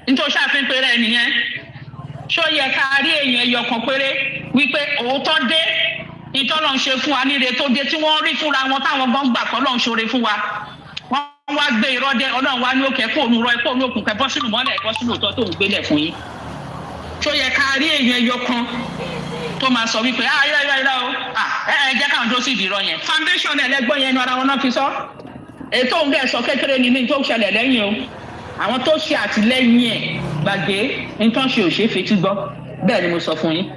nítorí ṣàfihàn pé rẹ̀ nìyẹn ṣó yẹ ká rí èèyàn ẹyọ kan péré wípé òótọ́ dé ìtọ́lọ́ ń ṣe fún wa níre tó dé tí wọ́n rí fúnra wọn táwọn gan gbà kọ́ lọ́n ṣoore fún wa wọ́n wá gbé irọ́ dé ọlọ́run wá ní òkè kó òun rọ ẹ̀kọ́ òun òkùn kẹ́ bọ́ sínú mọ́lẹ̀ ẹ̀kọ́ sínú òótọ́ tó ń gbélẹ̀ fún yín ṣó yẹ ká rí èèyàn ẹyọ kan tó máa sọ wípé irọ́ o ẹ jẹ́ káwọn tó sì dìrọ̀ yẹn foundation ẹlẹ́gbọ́n yẹn nu ara wọn náà fi sọ ètò òun bẹ́ẹ̀ sọ kékeré ní ní tó ṣẹlẹ̀ lẹ́yìn o àwọn tó ṣe àtìlẹ́yìn ẹ̀ gbàgbé nǹkan ṣe ò ṣe é fetí gbọ́ bẹ́ẹ̀ ni mo sọ fún yín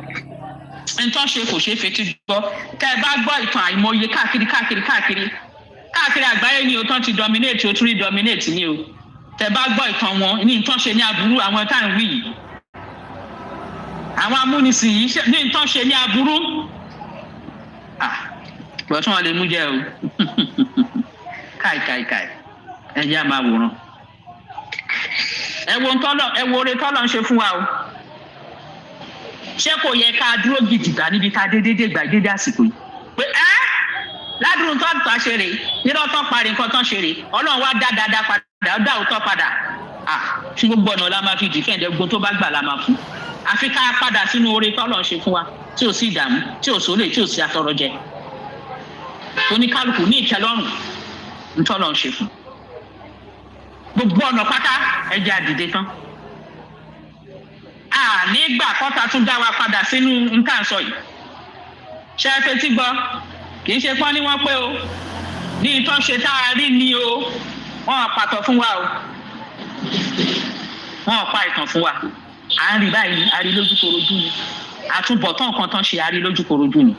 nǹkan ṣe kò ṣe é fetí gbọ́ tẹ́ ẹ bá gbọ́ ìtàn àìmọye káàkiri àgbáyé ni o tán ti dominate o tún rí dominate ni o tẹ́ ẹ bá gbọ́ ìtàn wọn ní nǹkan ṣe ní aburú àwọn tá à ń wí yìí àwọn amúnisìn yìí ní nǹkan ṣe ní aburú bọ́tún wọn lè mú jẹ́ o káì ẹ jẹ́ àmà wòran ẹ wo oore tọ́lọ̀ ń ṣe fún wa o ṣé kò yẹ ká dúró gidigba níbi ká dédé gbà dédé àsìkò yìí pé ládùúgbò tó àtúntà ṣe rè nírọ̀ tó parí nǹkan tó ṣe rè ọlọ́run wá dá dáadáa padà ó dá òótọ́ padà tí gbogbo ọ̀nà la máa fi dìfẹ́ǹdẹ́ gbogbo tó bá gbà la máa fún àfi ká padà sínú oore tọ́lọ̀ ń ṣe fún wa tí ò sí ìdààmú tí ò sólè tí ò sí atọrọ jẹ oníkálukú ní ìtẹ́lọ́rùn ntọ́lọ̀ ń ṣe fún gbogbo ọ̀nà pátá ẹjẹ́ àdìde tán nígbà kọ́ta tún dá wa padà sínú nǹkan sọ yìí ṣe é fetí gbọ́ kì í ṣe pọ́n ní wọ́n pé o ní ìtọ́ ṣe tá a rí ni o wọ́n pàtó fún wa o wọ́n pa ìtàn fún wa à ń rí báyìí a rí lójúkorojú ni àtúbọ̀tán kan tán ṣe a rí lójúkorojú ni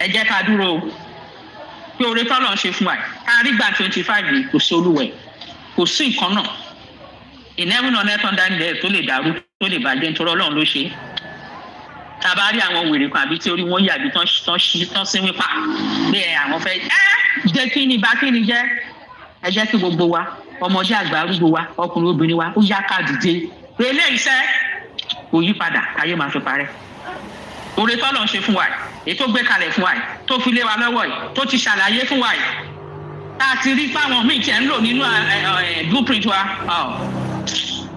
ẹ jẹ́ ká dúró o pé oore tọ́lọ̀ ń ṣe fún wa ká rí gbà 25 yìí kò sí olúwẹ̀ kò sí nǹkan náà ìnẹ́wùnà nẹ́tàn dáńdẹ́ tó lè dàrú tó lè bàjẹ́ nítorí ọlọ́run ló ṣe é tá a bá rí àwọn wèrè kan àbí tí orí wọn yàbí tán sí wípà pé àwọn fẹ́ jẹ́ kí ni bá kí ni jẹ́ ẹ jẹ́ kí gbogbo wa ọmọdé àgbà arúgbó wa ọkùnrin obìnrin wa ó yá ká dìde pé eléyìí sẹ́ kò yí padà káyé máa fi parẹ́ oore tọ́lọ̀ ń ṣe fún wa èyí tó gbé kalẹ̀ fún wa tó fi lé wa lọ́wọ́ yìí tó ti ṣàlàyé fún wa yìí tá a ti rí páwọn míì tiẹ̀ ń lò nínú blueprint wa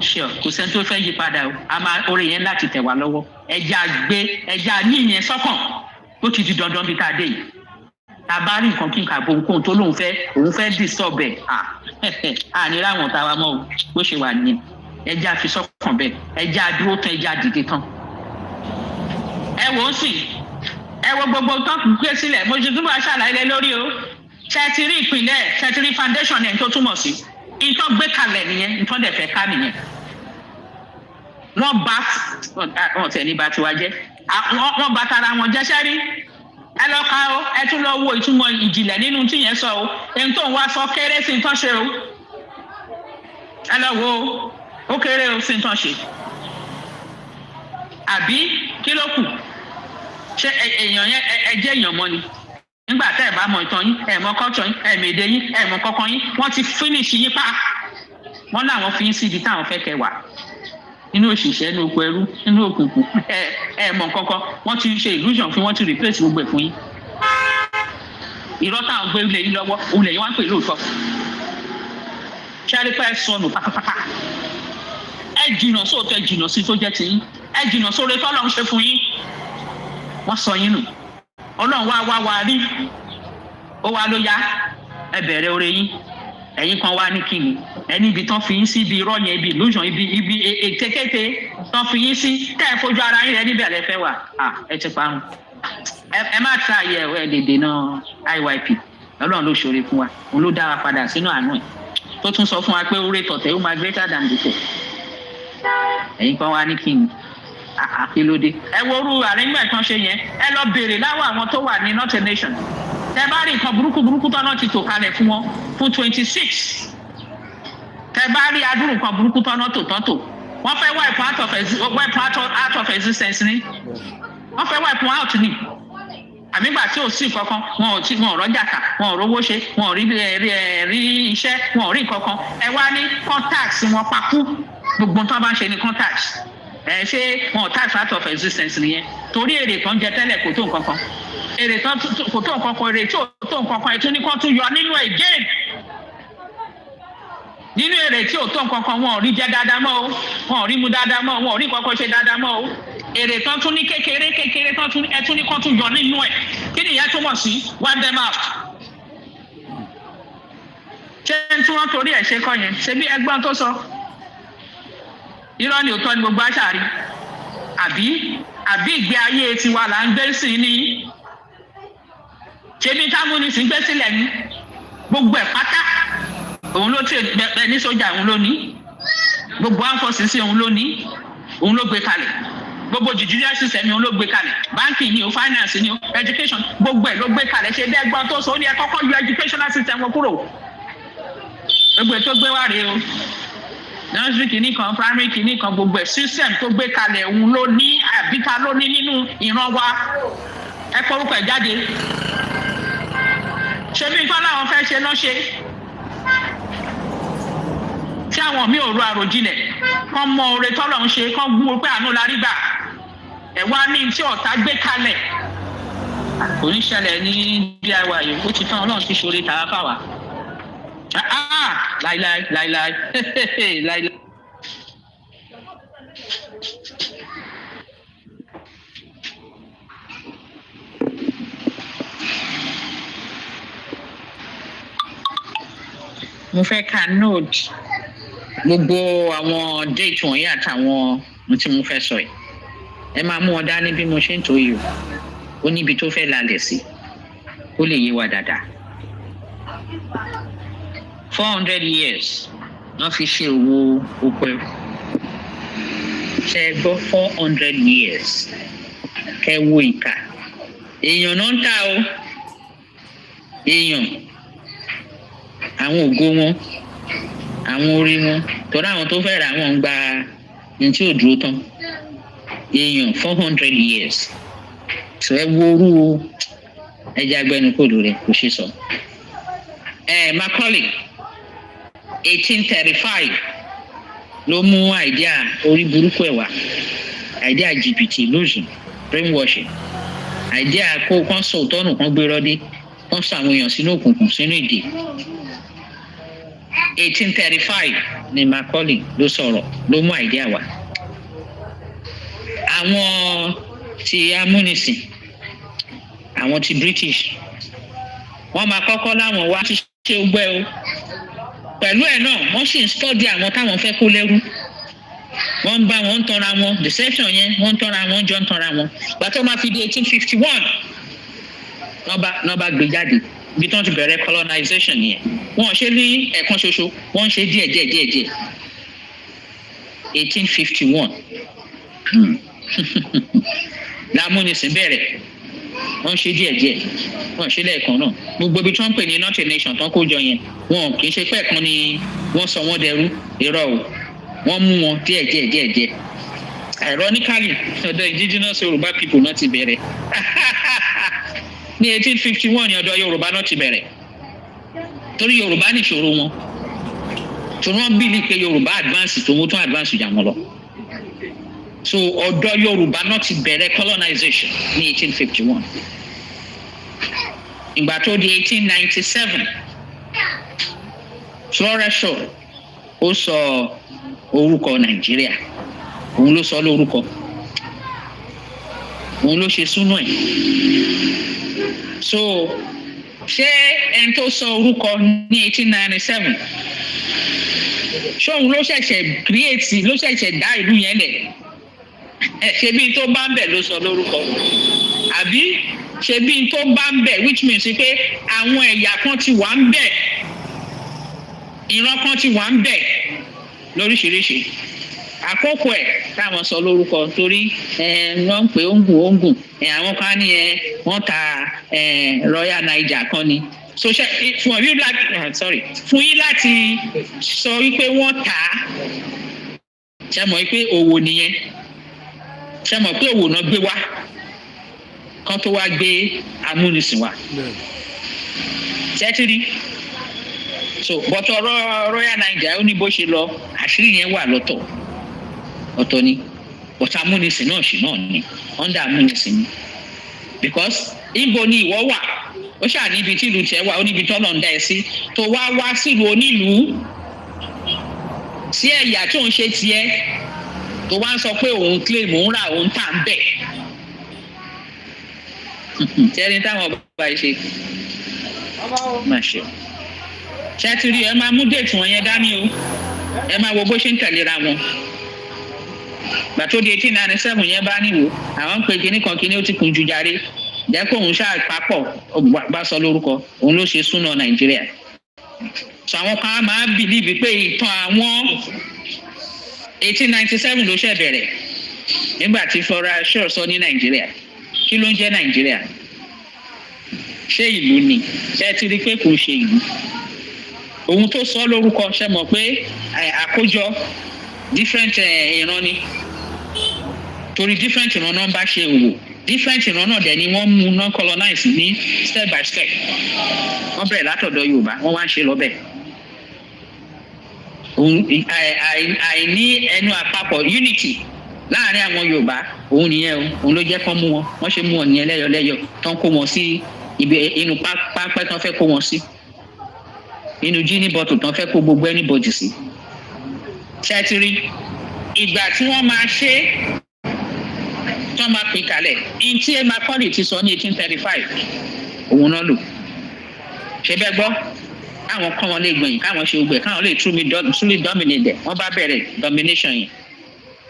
sure kò sẹ́ni tó fẹ́ yí padà o a máa oore yẹn láti tẹ̀ wá lọ́wọ́ ẹja ní ìyẹn sọ́kàn ó ti di dandan bí tá a dé yìí tá a bá rí nǹkan kí n kà bo nǹkan tó lóun fẹ́ disturb ẹ̀ ní ráwọn tá a wá mọ́ o bó ṣe wà nìyẹn ẹja fi sọ́kàn bẹ́ẹ̀ ẹja dúró tán ẹja dìde tán ẹ wò ó sì ẹ wo gbogbo tán gbé sílẹ̀ mo ṣe túbọ̀ ṣàlàyé lórí o ṣe ti rí ìpínlẹ̀ ṣe ti rí foundation ẹ̀ tó túmọ̀ sí nǹkan gbé kalẹ̀ nìyẹn nǹkan dẹ̀ fẹ́ ká nìyẹn wọ́n bá wọn tẹ̀ ní bá tiwa jẹ́ wọ́n bá tara wọn jẹ́ sẹ́rí ẹ lọ ka o ẹ tún lọ wo ìtumọ̀ ìjìnlẹ̀ nínú tí yẹn sọ o ẹni tó ń wá sọ kéré sí nǹkan ṣe o ẹ lọ wo ó kéré o sí nǹkan ṣe àbí kí ló kù ṣé èèyàn yẹn ẹ jẹ́ èèyàn mọ́ ni nígbà tẹ́ ẹ bá mọ ìtàn yín ẹ mọ culture yín ẹ mọ èdè yín ẹ mọ kankan yín wọ́n ti finish yín pa wọ́n láwọn fi yín sí ibi táwọn fẹ́ kẹ́ wà nínú òṣìṣẹ́ nínú oko ẹrú nínú òkùnkùn ẹ mọ kankan wọ́n ti ṣe illusion fún wọ́n ti replace gbogbo ẹ̀ fún yín irọ́ táwọn gbé ilé yín lọ́wọ́ òun lẹ́yìn wá ń pè lóòótọ́ ṣáà pẹ́ sọnù pátápátá ẹ jìnnà sóòótọ́ ẹ jìnnà sí tó jẹ́ ti yín ẹ jìnnà sóore tọ́lọ́ ń ṣe fún yín wọ́n sọ yín nù ọlọ́run wá rí ó wá ló yá ẹ bẹ̀rẹ̀ oore yín ẹ̀yin kan wá ní kíni ẹni ibi tán fi yín sí ibi irọ́ yẹn ibi illusion ibi ètekéte tán fi yín sí tẹ́ ẹ fojú ara yín rẹ níbẹ̀ lẹ fẹ́ wà ẹ ti parun ẹ má ta ayẹ ẹ lè dènà IYP ọlọ́run ló ṣoore fún wa òun ló dá wa padà sínú àánú ẹ̀ tó tún sọ fún wa pé oore tọ̀tẹ̀ ó máa greater than before ẹ̀yin kan wá ní kíni àkílódé ẹ wo orú arrangement tán ṣe yẹn ẹ lọ béèrè láwọn àwọn tó wà ní Not a Nation tẹ bá rí nǹkan burúkú tán náà ti tò kalẹ̀ fún wọn fún 26 tẹ bá rí adúrú nǹkan burúkú tán náà tò wọ́n fẹ́ wipe out of existence ni wọ́n fẹ́ wipe wọn out ni àbígbà tí ò sí kankan wọn ò rọ́jà tà wọn ò rówó ṣe wọn ò rí iṣẹ́ wọn ò rí kankan ẹ wá ní contacts wọn pakú gbogbo tó bá ń ṣe ní contacts ṣé wọn ò tax out of existence nìyẹn torí èrè kan jẹ tẹ́lẹ̀ kò tó nǹkan kan èrè kan kò tó nǹkan kan èrè tí ò tó nǹkan kan ètò ní kan tún yọ nínú ẹ̀ again nínú èrè tí ò tó nǹkan kan wọn ò rí jẹ dáadáa mọ́ o wọn ò rí mu dáadáa mọ́ o wọn ò rí nǹkan kan ṣe dáadáa mọ́ o èrè tán tún ní kékeré tán tún ẹ tún ní kán tún yọ nínú ẹ̀ kí nìyẹn túmọ̀ sí wipe them out. ṣé tí wọ́n torí ẹ̀ ṣe kọ́ yẹn ṣe bí ẹgbọ́n tó sọ irọ́ ni òótọ́ ni gbogbo àṣàrí àbí ìgbé ayé tiwa là ń gbé sí ní ṣé bí támúnisìn gbé sílẹ̀ ní gbogbo ẹ̀ pátá òun ló tẹ̀ bẹ́ẹ̀ ní sójà òun ló ní gbogbo àǹfọ̀sísí òun ló ní òun ló gbé kalẹ̀ gbogbo judicial system òun ló gbé kalẹ̀ banking ni o finance ni o education gbogbo ẹ̀ ló gbé kalẹ̀ ṣe bẹ́ẹ̀ gbọ́n tó sọ ó ní ẹ kọ́kọ́ yọ educational system wọn kúrò gbogbo ẹ̀ tó gbé wá rèé o nursery kìíní kan primary kìíní kan gbogbo ẹ̀ system tó gbé kalẹ̀ òun ló ní àbíta ló ní nínú ìran wa ẹ kọ́rúkọ ẹ̀ jáde ṣé bí nǹkan láwọn fẹ́ ṣe náà ṣe tí àwọn míì ò ro àròjinlẹ̀ kán mọ oore tọ́lọ̀ ń ṣe kán gbúrò pé àánú la rí gbà ẹ̀ wá ní tí ọ̀tá gbé kalẹ̀ kò ní ṣẹlẹ̀ ní diy yìí ó ti tán ọlọ́run ti ṣoore tàwa fáwa láíláí láíláí. mo fẹ́ ka note gbogbo àwọn date wọ̀nyí àtàwọn tí mo fẹ́ sọ yìí ẹ máa mú wọn dání bí mo ṣe ń tó yìí ó níbi tó fẹ́ lálẹ́ sí ó lè yé wa dáadáa 400 years wọ́n fi ṣe owó oko ṣe gbọ́ 400 years kẹ wo ìkà èèyàn náà ń ta o èèyàn àwọn ògo wọn àwọn orí wọn torí àwọn tó fẹ́ ra wọn gba ní tí ò dúró tán èèyàn 400 years so ẹ wo orú ẹja agbẹnukòdò rẹ kò ṣe sọ Macaulay 1835 ló mú àìdíà orí burúkú ẹ̀ wá àìdíà jìbìtì lóṣù brainwashing àìdíà kó kán sọ òtọ́nù kan gbérọ́ dé kán sọ àwọn èèyàn sínú òkùnkùn sínú ìdè 1835 ni Macaulay ló sọ̀rọ̀ ló mú àìdíà wá àwọn ti amúnisìn àwọn ti British wọ́n máa kọ́kọ́ láwọn wá ṣe gbẹ́ o pẹ̀lú ẹ̀ náà wọ́n sì ń study àwọn táwọn fẹ́ kó lẹ́rú wọ́n ń bá wọn tanra wọn deception yẹn wọ́n ń tanra wọn jọ ń tanra wọn gbàtọ́ máa fi di 1851 wọ́n bá gbé jáde bí tán ti bẹ̀rẹ̀ colonization yẹn wọ́n ṣe ní ẹ̀kan ṣoṣo wọ́n ṣe díẹ̀ 1851 lámúnisìn bẹ̀rẹ̀ wọ́n ṣe díẹ̀ wọ́n ṣe lẹ́ẹ̀kan náà gbogbo ibi tí wọ́n ń pè ní not a nation tán kó jọ yẹn wọn kì í ṣe pé ẹ̀kan ni wọ́n sọ wọ́n dẹrú irọ́ o wọ́n mú wọn díẹ̀ ironically ọ̀dọ̀ indigenous Yorùbá people náà ti bẹ̀rẹ̀ ní 1851 ní ọ̀dọ̀ Yorùbá náà ti bẹ̀rẹ̀ torí Yorùbá ní ìṣòro wọn torí wọ́n bìlì pé Yorùbá advance tó wọ́n tún advance jà wọ́n lọ so ọ̀dọ̀ Yorùbá náà ti bẹ̀rẹ̀ colonization ní 1851 ìgbà tó di 1897 Florenshaw ó sọ orúkọ Nàìjíríà òun ló sọ lórúkọ òun ló ṣe súnú ẹ̀ so ṣé ẹni tó sọ orúkọ ní 1897 ṣé òun ló ṣẹ̀ṣẹ̀ dá ìlú yẹn lẹ̀ ṣe bí tó bá ń bẹ̀ ló sọ lórúkọ àbí ṣe bí tó bá ń bẹ̀ which means pé àwọn ẹ̀yà kan ti wà ń bẹ̀ ìran kan ti wà ń bẹ̀ lóríṣiríṣi àkókò ẹ̀ táwọn sọ lórúkọ torí wọ́n ń pè óngùn àwọn kan ní wọ́n ta Royal Niger kan ni so fún yín láti sọ wípé wọ́n tà á ṣe mọ̀ pé òwò nìyẹn ṣe mọ̀ pé òwò náà gbé wá kan tó wá gbé amúnisìn wá ṣẹ́tìrí so bọ́tọ̀ Royal Niger ó ní bó ṣe lọ àṣírí yẹn wà lọ́tọ̀ ọ̀tọ̀ ni bọ́tọ̀ amúnisìn náà ṣì náà ni under amúnisìn ni because ibo ni ìwọ wà ó ṣáà níbi tí ìlú tiẹ̀ wà ó níbi tọ́lọ̀ ń dá ẹ sí tó wá sílùú onílùú sí ẹ̀yà tó ń ṣe tiẹ̀ tó wá ń sọ pé òun claim òun rà òun tà ń bẹ̀. tẹ́ni táwọn bàbá yìí ṣe máa ṣe. ṣé ti rí ẹ máa mú déètì wọn yẹn dání o ẹ máa wo bó ṣe ń tẹ̀léra wọn. gbà tó di 1897 yẹn bá níwò àwọn ń pe kinní kan kinní ó ti kun ju jàre jẹ́ kó òun ṣáà papọ̀ bá sọ lórúkọ òun ló ṣe súná Nàìjíríà. sọ àwọn kan máa bìlíìfì pé ìtàn àwọn 1897 ló ṣẹ̀ bẹ̀rẹ̀ nígbà tí Flora Shaw sọ ní Nàìjíríà kí ló ń jẹ́ Nàìjíríà ṣé ìlú ni ṣé ti rí pé kò ṣe ìlú ohun tó sọ lórúkọ ṣe mọ̀ pé àkójọ different ìran ni torí different ìran náà bá ṣe òwò different ìran náà dẹ̀ ni wọ́n mú non colonize ní step by step wọ́n bẹ̀rẹ̀ látọ̀dọ̀ Yorùbá wọ́n wá ń ṣe lọ́bẹ̀ àìní ẹnu àpapọ̀ unity láàrin àwọn Yorùbá òun nìyẹn òun ló jẹ́ kán mú wọn wọ́n ṣe mú wọn nìyẹn lẹ́yọ̀lẹ́yọ̀ tán kó wọn sí ibi inú pápẹ́ tán fẹ́ kó wọn sí inú jíní bọ́tù tán fẹ́ kó gbogbo anybody sí. ṣẹ́tìrì ìgbà tí wọ́n máa ṣe tí wọ́n máa pín kalẹ̀ ní tí Macaulay ti sọ ní 1835 òun náà lò ṣe bẹ́ẹ̀ gbọ́ káwọn kọ́ wọn lè gbẹ̀yìn káwọn ṣe gbẹ̀ káwọn lè truly dominate wọ́n bá bẹ̀rẹ̀ domination yẹn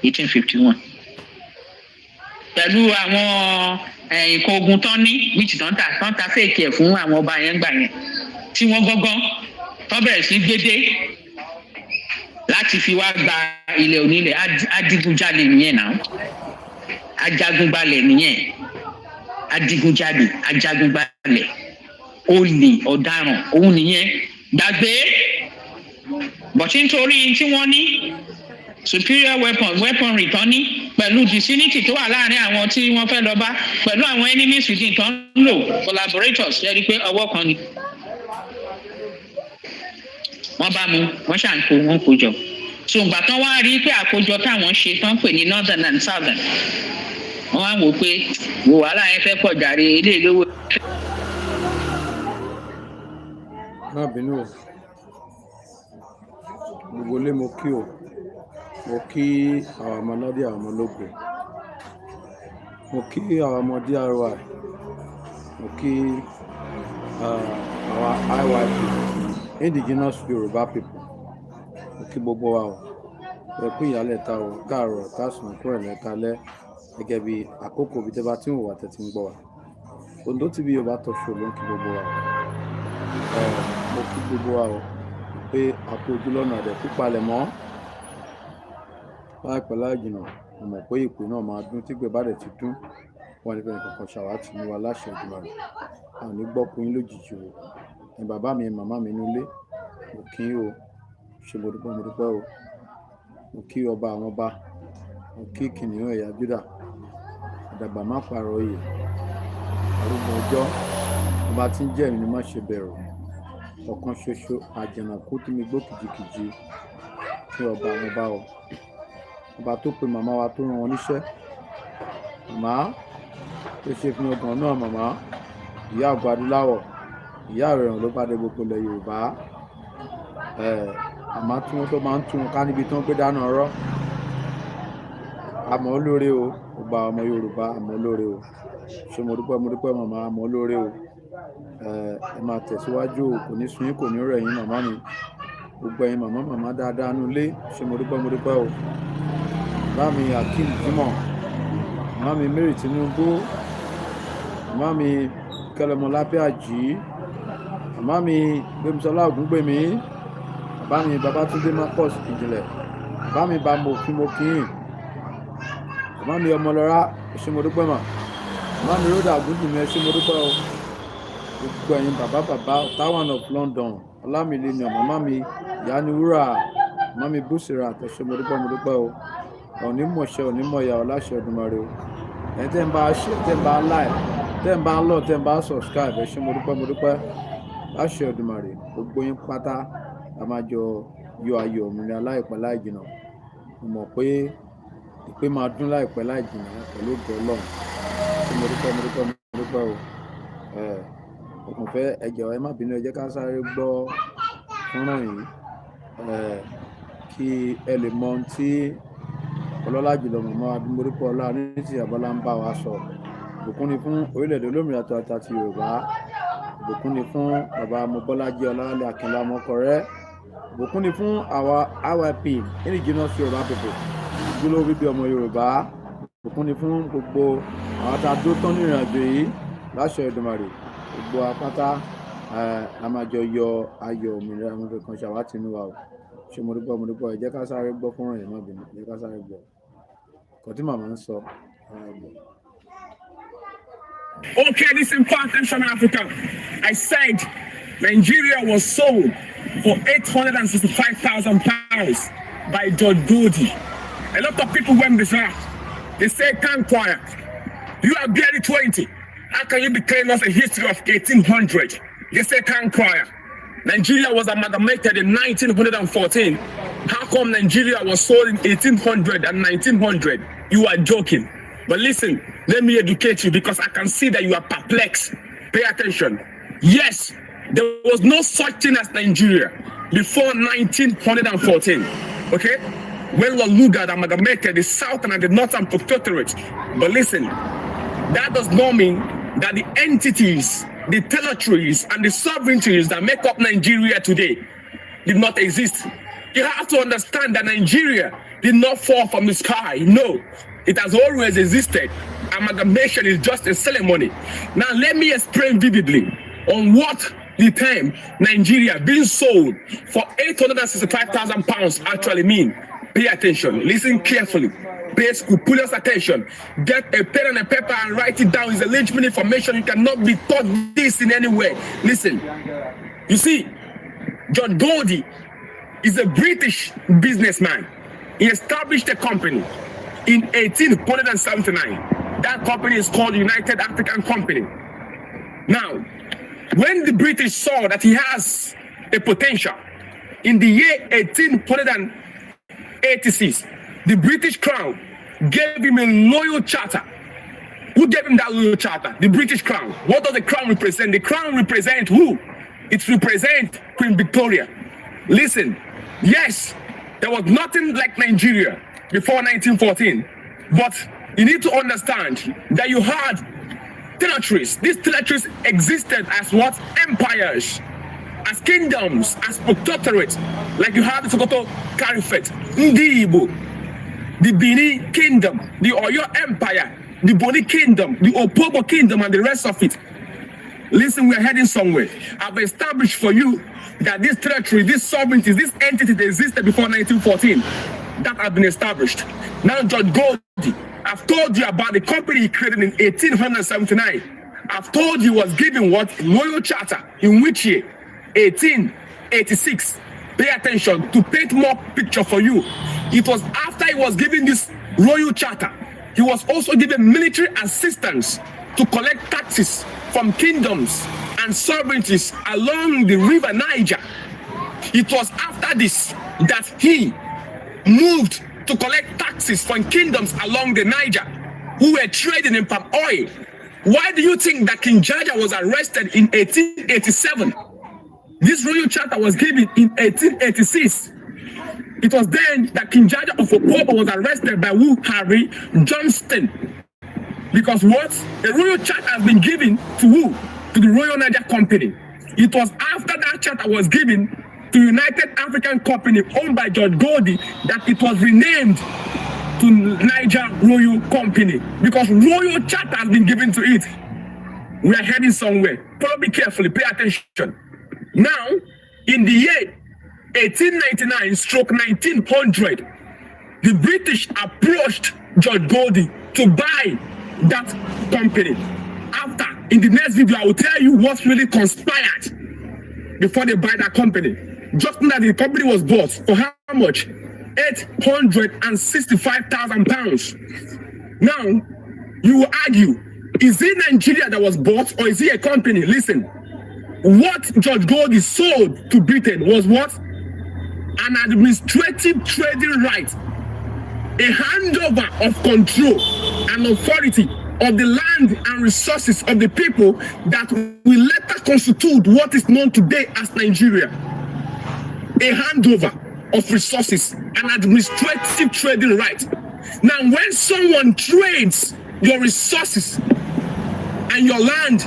1851 pẹ̀lú àwọn nǹkan ogun tán ní which tán ta fèkì ẹ̀ fún àwọn ọba yẹn gbà yẹn tí wọ́n gángan tán bẹ̀rẹ̀ sí gbédé láti fi wá gba ilẹ̀ onílẹ̀ adigunjalè nìyẹn náà ajagunbalẹ̀ nìyẹn adigunjalè ajagunbalẹ̀ olè ọ̀daràn òun nìyẹn gbàgbé bọ̀tí nítorí tí wọ́n ní superior weaponry tán ní pẹ̀lú vicinity tó wà láàrin àwọn tí wọ́n fẹ́ lọ bá pẹ̀lú àwọn enemies within tán ń lò collaborators ṣe rí pé ọwọ́ kan ni wọ́n bá mu wọ́n ṣàǹkó wọ́n kó jọ so ìgbà tán wá rí pé àkójọ táwọn ṣe tán pè ní northern and southern wọ́n wá wò pé wò wàhálà yẹn fẹ́ pọ̀ jàre ilé ìlówó. má bínú o gbogbo lé mo kí o mo kí àwọn ọmọ lọ́dí àwọn ọmọ ológun mo kí àwọn ọmọ DRY mo kí àwọn IYP indigenous Yorùbá people mo kí gbogbo wa o ẹ kú ìyálẹ̀ ta o káàárọ̀ káàsán kúrò lẹ́ka lẹ́ gẹ́gẹ́ bí àkókò bí tẹ́ bá tí ń wò wá tẹ́ tí ń gbọ́ wa Ondo TV Yorùbá Talk Show ló ń kí gbogbo wa mo kí gbogbo wa o pé àpò ojú lọ́nà àdẹ̀ pípalẹ̀ mọ́ láìpẹ́ láì jìnnà mo mọ̀ pé ìpè náà máa dún tí gbé bá dẹ̀ ti dún wọn ní fẹ́ẹ́ kankan ṣàwátì ní wa láṣẹ ìjùmọ̀ rẹ̀ àwọn ní gbọ́kùn yín lójijì o ní bàbá mi màmá mi nílé mo kí o ṣe mo dúpẹ́ o mo kí ọba àwọn ọba mo kí kìnìún ẹ̀yà Júdà àdàgbà má pààrọ̀ oyè arúgbó ọjọ́ ọba tí ń jẹ́ ẹ̀rín ni má ṣe bẹ̀rù ọ̀kan ṣoṣo àjànàkú tí mi gbó kìjikìji kí ọba àwọn ọba o ọba tó pe màmá wa tó rán wọn níṣẹ́ màmá tó ṣe fún ọgbọ̀n náà màmá ìyá àgbà adúláwọ̀ ìyá rẹ̀ ràn ló bá dé gbogbo ilẹ̀ Yorùbá àmọ́ tí wọ́n tó máa ń tún ká níbi tí wọ́n gbé dáná ọ̀rọ̀ àmọ́ olóore o ọba ọmọ Yorùbá àmọ́ olóore o ṣé mo dúpẹ́ màmá àmọ́ olóore o ẹ máa tẹ̀síwájú o kò ní sun yín kò ní rẹ̀ yín màmá mi gbogbo ẹ̀yin màmá dáadáa nulẹ̀ ṣé mo dúpẹ́ o màmá mi Akeem Jimoh màmá mi Mary Tinubu màmá mi Kẹlẹmọlápẹ́ Àjí màmá mi Gbémisọ́lá Ògúngbèmí bàbá mi Babátúndé Marcus Ìjìnlẹ̀ bàbá mi Bámòfin Mokin bàbá mi Ọmọlọ́rá ṣé mo dúpẹ́ màmá mi Rhoda Ògúndùnmí ṣé mo dúpẹ́ o gbogbo ẹ̀yin bàbá Tawan of London Ọlámilẹ́niọ̀ màmá mi Yaniwúrà màmá mi Búsìrà àtẹ̀ṣe mo dúpẹ́ o onímọ̀ṣẹ́ onímọ̀ya ọláṣẹ Olódùmarè o ẹ̀yin tẹ́ ń bá ṣe tẹ́ ń bá like tẹ́ ń bá lọ tẹ́ ń bá subscribe ẹ ṣé mo dúpẹ́ láṣẹ Olódùmarè gbogbo yín pátá a máa jọ yọ ayọ̀ òmìnira láìpẹ́ láì jìnnà mo mọ̀ pé ìpè máa dún láìpẹ́ láì jìnnà pẹ̀lú ògo Ọlọ́run ṣé mo dúpẹ́ o ọkàn fẹ́ ẹ jọ̀ọ́ ẹ má bínú ẹ jẹ́ ká sáré gbọ́ fọ́nrán yìí kí ẹ lè mọ ohun tí ọlọ́lá jùlọ màmá Adúmọ̀rípọ̀ Ọlá Onítìrí Abọ́lá ń bá wa sọ. Ìbùkún ni fún orílẹ̀-èdè olómìnira tààtà ti Yorùbá. Ìbùkún ni fún bàbá Mobọ́lájí Ọláwálé Akínlá Ọmọkọrẹ́. Ìbùkún ni fún àwa RYP indigenous Yorùbá people, ojúlówó bíbí ọmọ Yorùbá. Ìbùkún ni fún gbogbo àwọn tá a dúró tán ní ìrìn àjò yìí láṣẹ Èdùmàrè. Gbogbo apáta la máa jọ yọ ayọ̀ òmìnira àwọn kankan ṣàwátì inú wa o. Ṣé mo dúpẹ́ ẹ jẹ́ ká sáré gbọ́ fún ọ̀rọ̀ yẹn má bínú, ẹ jẹ́ ká sáré gbọ́ kò tí màmá ń sọ. Okay, this is important from Africa. I said Nigeria was sold for £865,000 by George Goody. A lot of people went bizarre. They say, "Can't quiet. You are barely 20. How can you be telling us a history of 1800? They say, "Can't quiet." Nigeria was amalgamated in 1914. How come Nigeria was sold in 1800 and 1900? You are joking. But listen, let me educate you because I can see that you are perplexed. Pay attention. Yes, there was no such thing as Nigeria before 1914. Okay? When Lord Lugard amalgamated the southern and the northern protectorate. But listen, that does not mean that the entities, the territories, and the sovereignties that make up Nigeria today did not exist. You have to understand that Nigeria did not fall from the sky. No, it has always existed. Amalgamation is just a ceremony. Now, let me explain vividly on what the term Nigeria being sold for £865,000 actually mean. Pay attention. Listen carefully. Pay scrupulous attention. Get a pen and a paper and write it down. It's eligible information. You cannot be taught this in any way. Listen. You see, John Goldie is a British businessman. He established a company in 1879. That company is called United African Company. Now, when the British saw that he has a potential, in the year 1886, the British Crown gave him a loyal charter. Who gave him that loyal charter? The British Crown. What does the Crown represent? The Crown represents who? It represents Queen Victoria. Listen, yes, there was nothing like Nigeria before 1914, but you need to understand that you had territories. These territories existed as what? Empires, as kingdoms, as protectorates. Like you have the Sokoto Caliphate, Ndi Igbo, the Bini Kingdom, the Oyo Empire, the Boni Kingdom, the Opobo Kingdom, and the rest of it. Listen, we're heading somewhere. I've established for you that this territory, this sovereignty, this entity that existed before 1914, that has been established. Now, George Goldie, I've told you about the company he created in 1879. I've told you he was given what? Royal Charter. In which year? 1886. Pay attention to paint more picture for you. It was after he was given this Royal Charter, he was also given military assistance to collect taxes from kingdoms and sovereignties along the river Niger. It was after this that he moved to collect taxes from kingdoms along the Niger who were trading in palm oil. Why do you think that King Jaja was arrested in 1887? This royal charter was given in 1886. It was then that King Jaja of Opobo was arrested by Harry Johnston. Because what? A royal charter has been given to who? To the Royal Niger Company. It was after that charter was given to United African Company owned by George Goldie that it was renamed to Niger Royal Company. Because royal charter has been given to it. We are heading somewhere. Follow me carefully. Pay attention. Now, in the year 1899/1900, the British approached George Goldie to buy that company. After, in the next video, I will tell you what really conspired before they buy that company. Just know that the company was bought for how much? £865,000. Now, you will argue, is it Nigeria that was bought or is it a company? Listen, what George Goldie sold to Britain was what? An administrative trading right, a handover of control and authority of the land and resources of the people that will later constitute what is known today as Nigeria. A handover. of resources, an administrative trading right. Now, when someone trades your resources and your land,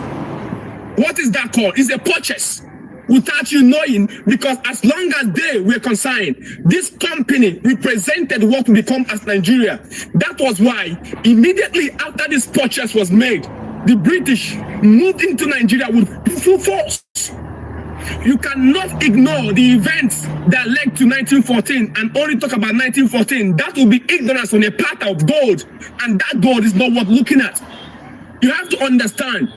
what is that called? It's a purchase without you knowing, because as long as they were consigned, this company represented what we become as Nigeria. That was why immediately after this purchase was made, the British moved into Nigeria with full force. You cannot ignore the events that led to 1914 and only talk about 1914. That will be ignorance on a platter of gold, and that gold is not worth looking at. You have to understand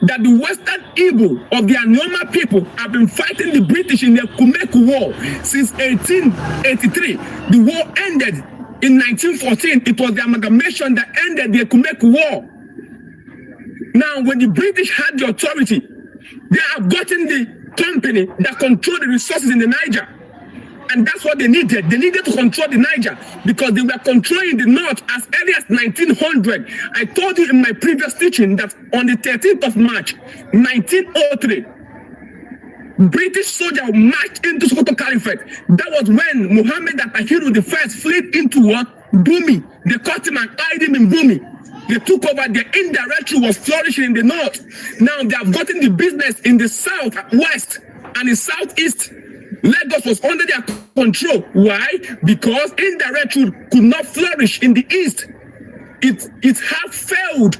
that the Western Igbo of the Anioma people have been fighting the British in the Kumeku War since 1883. The war ended in 1914. It was the amalgamation that ended the Kumeku War. Now, when the British had the authority, they have gotten the company that controlled the resources in the Niger. And that's what they needed. They needed to control the Niger because they were controlling the north as early as 1900. I told you in my previous teaching that on the 13th of March, 1903, British soldiers marched into Sokoto Caliphate. That was when Muhammad Atahiru I fled into what? Bumi. They caught him and hid him in Bumi. They took over. The indirectly was flourishing in the north. Now they have gotten the business in the south, west, and the southeast. Lagos was under their control. Why? Because indirectly could not flourish in the east. It had failed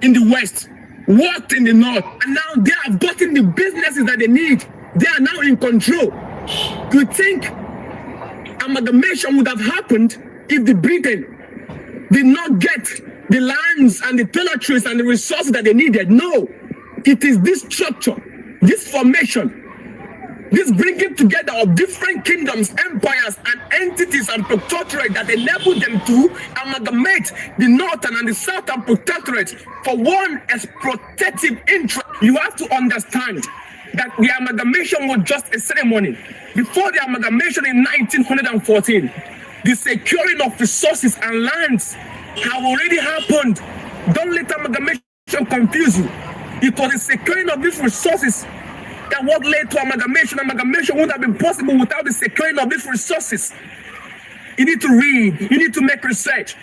in the west, worked in the north, and now they have gotten the businesses that they need. They are now in control. You think amalgamation would have happened if the Britain did not get the lands and the territories and the resources that they needed? No. It is this structure, this formation, this bringing together of different kingdoms, empires, and entities and protectorates that enabled them to amalgamate the northern and the southern protectorates for one as protective interest. You have to understand that the amalgamation was just a ceremony. Before the amalgamation in 1914, the securing of resources and lands have already happened. Don't let amalgamation confuse you. It was the securing of these resources that what led to amalgamation. Amalgamation wouldn't have been possible without the securing of these resources. You need to read. You need to make research.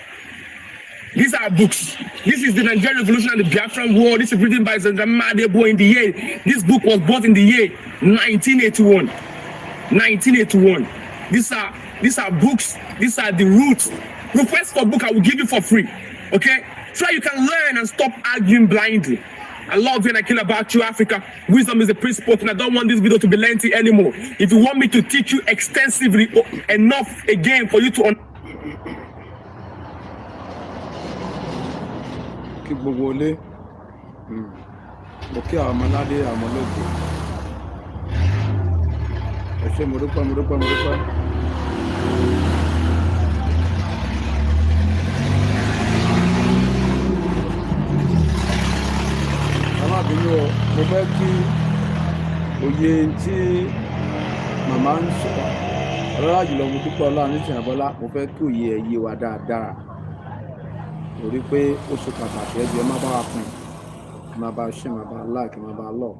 These are books. This is the Nigerian Revolution and the Biafran War. This is written by Zandama Adebo in the year. This book was bought in the year 1981. 1981. These are books. These are the roots. Request for book I will give you for free. Okay? So you can learn and stop arguing blindly. I love you and I care about you, Africa. Wisdom is the principle, and I don't want this video to be lengthy anymore. If you want me to teach you extensively enough again for you to kí gbogbo ilé mo kí àwọn ọmọládé àwọn olóògbé ẹ ṣé mo dúpẹ́ mo dúpẹ́ mo dúpẹ́. alábìínú mo fẹ́ kí òye tí màmá ń sọ ọlọ́lá jùlọ mo dúpẹ́ ọlọ́run ní ìṣẹ̀nàbọ́lá mo fẹ́ kí òye ẹ̀ yé wa dáadáa torí pé ó ṣe pàtàkì ẹ jẹ́ má bá wa pín ẹ má bá ṣe má bá like ẹ má bá lọ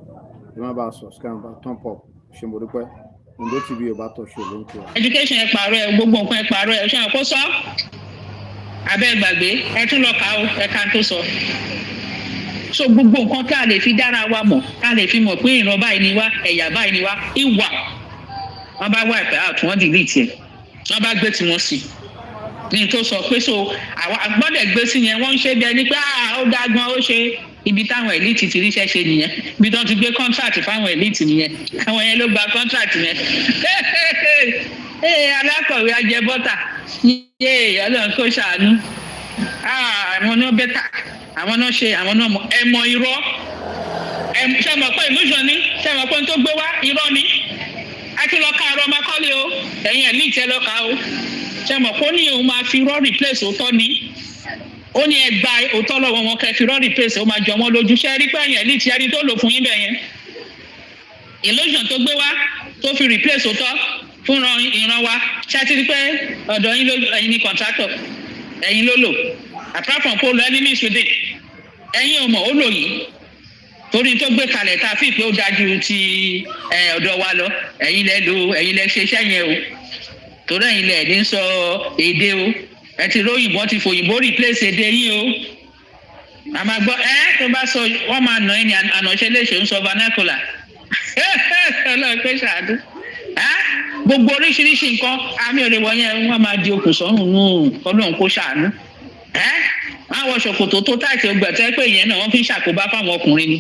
ẹ má bá subscribe ẹ má bá thumb up ṣe mo dúpẹ́ Ondo TV Yorùbá Talk Show ló ń kí wa. education ẹ pààrọ̀ ẹ gbogbo nǹkan ẹ pààrọ̀ ẹ ṣe àwọn kó sọ abẹ́ gbàgbé ẹ tún lọ kà ó ẹ ká tó sọ. So gbogbo nǹkan tá a lè fi dára wa mọ̀ tá a lè fi mọ̀ pé ìran báyìí ni wá ẹ̀yà báyìí ni wá ìwà wọn bá wá ìpẹ́ out wọn delete ẹ̀ wọn bá gbé tiwọn sí ní tó sọ pé so àwọn agbọ́dẹ̀ gbé sí yẹn wọ́n ń ṣe bí ẹni pé ó dágbọ́n ó ṣe ibi táwọn elite ti ríṣẹ́ ṣe nìyẹn ibi tó ti gbé contract fáwọn elite nìyẹn àwọn yẹn ló gba contract yẹn alákọ̀wé ajẹ bọ́tà ọlọ́run kò ṣàánú àwọn náà bẹ́tà àwọn náà ṣe àwọn náà mọ ẹ mọ irọ́ ṣe mọ̀ pé illusion ni ṣe mọ̀ pé n tó gbé wá irọ́ ni a ti lọ ka ọ̀rọ̀ Macaulay o ẹ̀yin elite ẹ lọ ka o ṣe mọ̀ pé ó ní òun máa fi irọ́ replace òótọ́ ni ó ní ẹgbà òótọ́ lọ́wọ́ wọn kẹ́ fi irọ́ replace ó máa jọ wọn lójú ṣe rí pé ẹ̀yin elite ẹni tó lò fún yín bẹ̀ yẹn illusion tó gbé wá tó fi replace òótọ́ fún ìran wa ṣe ti rí pé ọ̀dọ̀ yín ló ẹ̀yin ni contractor ẹ̀yin ló lò apart from polo enemies within ẹ̀yin ò mọ̀ ó lò yìí torí tó gbé kalẹ̀ tá a fi pé ó dájú ti ọ̀dọ̀ wa lọ ẹ̀yin lẹ lò ẹ̀yin lẹ ṣe iṣẹ́ yẹn o torí ẹ̀yin lẹ̀ ní sọ èdè o ẹ ti róyìnbó ti fòyìnbó replace èdè yín o àmà gbọ́ tó bá sọ wọ́n máa nà ẹ́ ní ànàṣẹ́ léṣe ń sọ vernacular ọlọ́run pé ṣáàdú gbogbo oríṣiríṣi nǹkan àmì òde wọ̀nyẹn wọ́n máa di okùn sọ́run nù ọlọ́run kó ṣàánú wọ́n wọ ṣòkòtò tó táìtì ọgbẹ̀tẹ́ pé ìyẹn náà wọ́n fi ń ṣàkóbá fáwọn ọkùnrin ni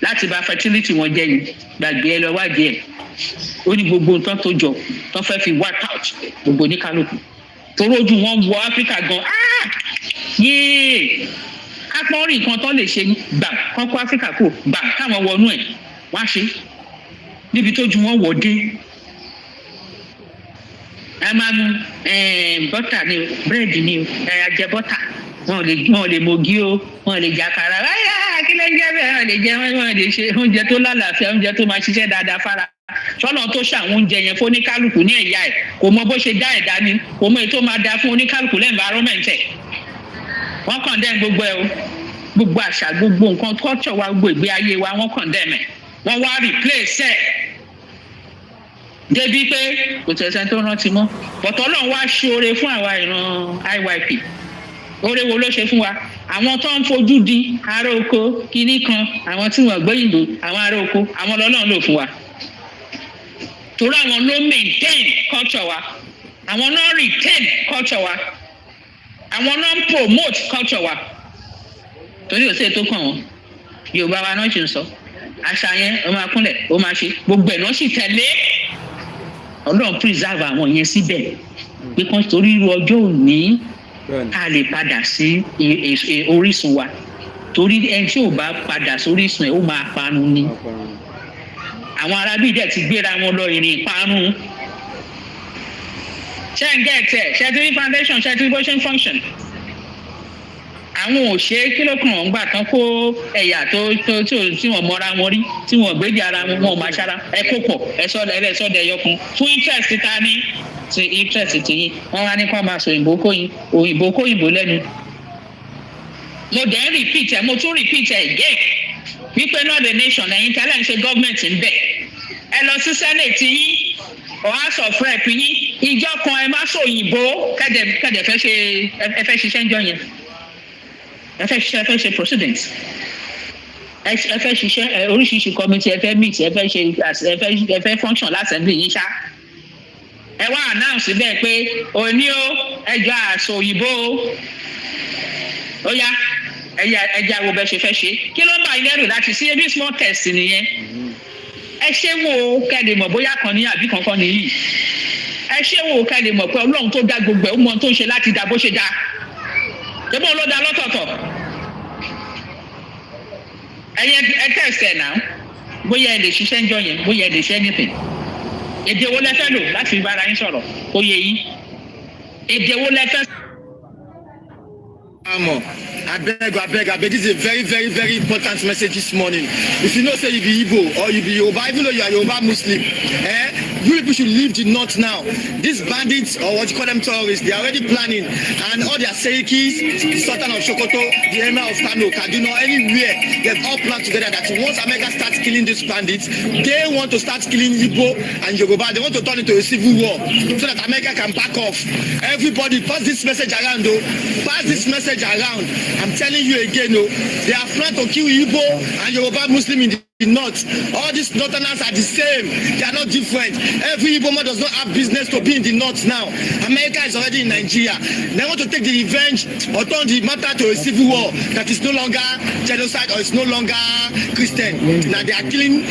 láti bà fertility wọn jẹ́ ni gbàgbé ẹ lọ wádìí ẹ̀ ó ní gbogbo nǹkan tó jọ tó fẹ́ fi wipe out gbogbo oníkálukú torí ojú wọn wọ Áfíríkà gan yéé kápọ́nrì nǹkan tó lè ṣe gbà kán kó Áfíríkà kò gbà káwọn wọnú ẹ̀ wá ṣe níbi tójú wọn wọ̀ dé ẹ máa mu bọ́tà ni o búrẹ́dì ni o ajẹ bọ́tà wọn ò lè mogi o wọn ò lè jẹ àkàrà ráyà kí ló ń jẹ bẹ́ẹ̀ wọn lè jẹ wọn lè ṣe oúnjẹ tó lálàáfíà oúnjẹ tó máa ṣiṣẹ́ dáadáa fara sọ́nà tó ṣàwọn oúnjẹ yẹn fún oníkálukú ní ẹ̀yà ẹ̀ kò mọ bó ṣe dá ẹ̀dá ni kò mọ èyí tó máa da fún oníkálukú environment ẹ̀ wọ́n condemn gbogbo ẹ̀ o gbogbo àṣà gbogbo nǹkan culture wa gbogbo ìgbé ayé wa wọ́n condemn ẹ̀ wọ́n wá replace ẹ̀ débi pé kò tẹ̀sán tó rántí mọ́ bọ̀tọ̀ Ọlọ́run wá ṣe oore fún àwa ìran IYP oore wo ló ṣe fún wa àwọn tó ń fojú di ará oko kinní kan àwọn tí wọ́n gbóyìnbó àwọn ará oko àwọn lọ́lọ́run lò fún wa torí àwọn ló maintain culture wa àwọn náà retain culture wa àwọn náà promote culture wa torí òsè tó kàn wọ́n Yorùbá wa náà ṣe ń sọ àṣà yẹn ó máa kúnlẹ̀ ó máa ṣe gbogbo ẹ̀ náà sì tẹ̀lé Ọlọ́run preserve àwọn yẹn síbẹ̀ pé kán torí irú ọjọ́ òní a lè padà sí orísun wa torí ẹni tí ò bá padà sí orísun ẹ̀ ó máa parun ni àwọn arábí dẹ̀ ti gbéra wọn lọ ìrìn ìparun ṣé ń gẹ̀ẹ́tẹ̀ ṣẹ́tìrì foundation ṣẹ́tìrì bó ṣe ń function àwọn òṣè kí ló kàn wọ́n gbà tán kó ẹ̀yà tí wọ́n mọ́ra wọn rí tí wọ́n gbéjì ara wọn wọn máa ṣára ẹ kó pọ̀ ẹ sọ́dọ̀ ẹyọkun fún interest ta ní ti interest ti yín wọ́n wá ní kó máa sọ òyìnbó kóyìnbó lẹ́nu. mo dẹ̀ ń repeat ẹ̀ mo tún repeat ẹ̀ again wípé not the nation ẹ̀yin tẹ́lẹ̀ ń ṣe gọ́ọ̀mẹ̀ntì ń bẹ̀ ẹ lọ sí senate yín or house of rep yín ìjọ kan ẹ má sọ òyìnbó kẹ́dẹ̀ fẹ́ ṣiṣẹ́ ń jọ yẹn ẹ fẹ́ ṣe proceedings ẹ fẹ́ ṣiṣẹ́ oríṣiríṣi committee ẹ fẹ́ meet ẹ fẹ́ function l'assembly yín ṣá ẹ wá announce bẹ́ẹ̀ pé òní o ẹjọ́ àṣọ òyìnbó ó yá ẹjẹ́ àwọ̀ bẹ́ẹ̀ ṣe fẹ́ ṣe kí ló ń bá ilé rò láti sí ebi small test nìyẹn ẹ ṣé wo kẹ́lẹ̀ mọ̀ bóyá kan ní àbí kankan nìyí ẹ ṣé wo kẹ́lẹ̀ mọ̀ pé Ọlọ́run tó dá gbogbo ẹ̀ ó mọ tó ń ṣe láti dá bó ṣe dá ṣébí ló dá lọ́tọ̀ọ̀tọ̀ ẹ test ẹ̀ náà bóyá ẹ lè ṣiṣẹ́ ń jọ yẹn bóyá ẹ lè ṣe anything èdè wo lẹ fẹ́ lò láti fi bára yín sọ̀rọ̀ kó yé yín èdè wo lẹ fẹ́. Abeg, this is a very, very, very important message this morning. If you know say you be Igbo or you be Yoruba, even though you are Yoruba Muslim, you people should leave the north now. These bandits, or what you call them terrorists, they are already planning, and all their Serikis, the Sultan of Sokoto, the Emir of Kano, Kaduna, anywhere, they've all planned together that once America starts killing these bandits, they want to start killing Igbo and Yoruba. They want to turn it into a civil war so that America can back off. Everybody, pass this message around, though. Pass this message around. I'm telling you again, they are planned to kill Igbo and Yoruba Muslim in the north. All these northerners are the same. They are not different. Every Igbo man does not have business to be in the north now. America is already in Nigeria. They want to take the revenge or turn the matter to a civil war that is no longer genocide or it's no longer Christian. Now they are killing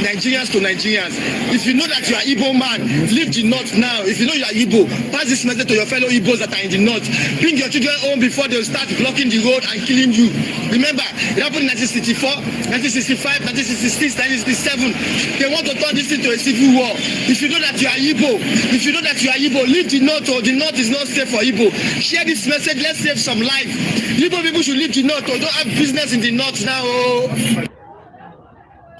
Nigerians to Nigerians. If you know that you are Igbo man, leave the north now. If you know you are Igbo, pass this message to your fellow Igbos that are in the north. Bring your children home before they start blocking the road and killing you. Remember, it happened in 1964, 1965, 1966, 1967. They want to turn this into a civil war. If you know that you are Igbo, leave the north, or the north is not safe for Igbo. Share this message, let's save some life. Igbo people should leave the north, or don't have business in the north now.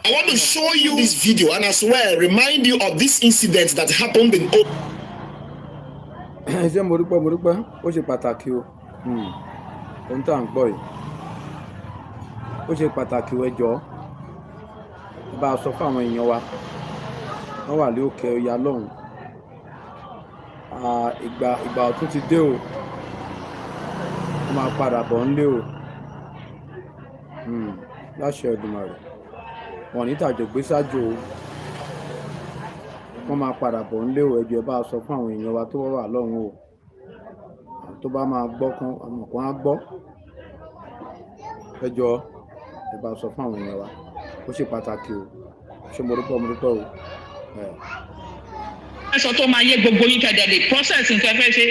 I want to show you this video and as well remind you of this incident that happened in ṣé mo dúpẹ́ ó ṣe pàtàkì o ohun tá à ń gbọ́ yìí ó ṣe pàtàkì o ẹjọ́ bá a sọ fún àwọn èèyàn wa wọ́n wà ní òkè ọya lọ́hùn ìgbà ọ̀tún ti dé o, wọ́n máa padà bọ̀ ńlé o. Láṣẹ Èdùmàrè, wọn ní tàjò gbé sájò o, wọ́n máa padà bọ̀ ńlé o. Ẹ jọ̀ọ́ bá sọ fún àwọn èèyàn wa tó wà lọ́hùn o, àwọn tó bá máa gbọ́ àwọn kan á gbọ́. Ẹ jọ̀ọ́ ẹ bá sọ fún àwọn èèyàn wa, ó ṣe pàtàkì o. Ṣé mo dúpẹ́ o. Ẹ̀sọ́ tó máa yé gbogbo yín kẹ̀dẹ̀ lè process nǹkan fẹ́ ṣe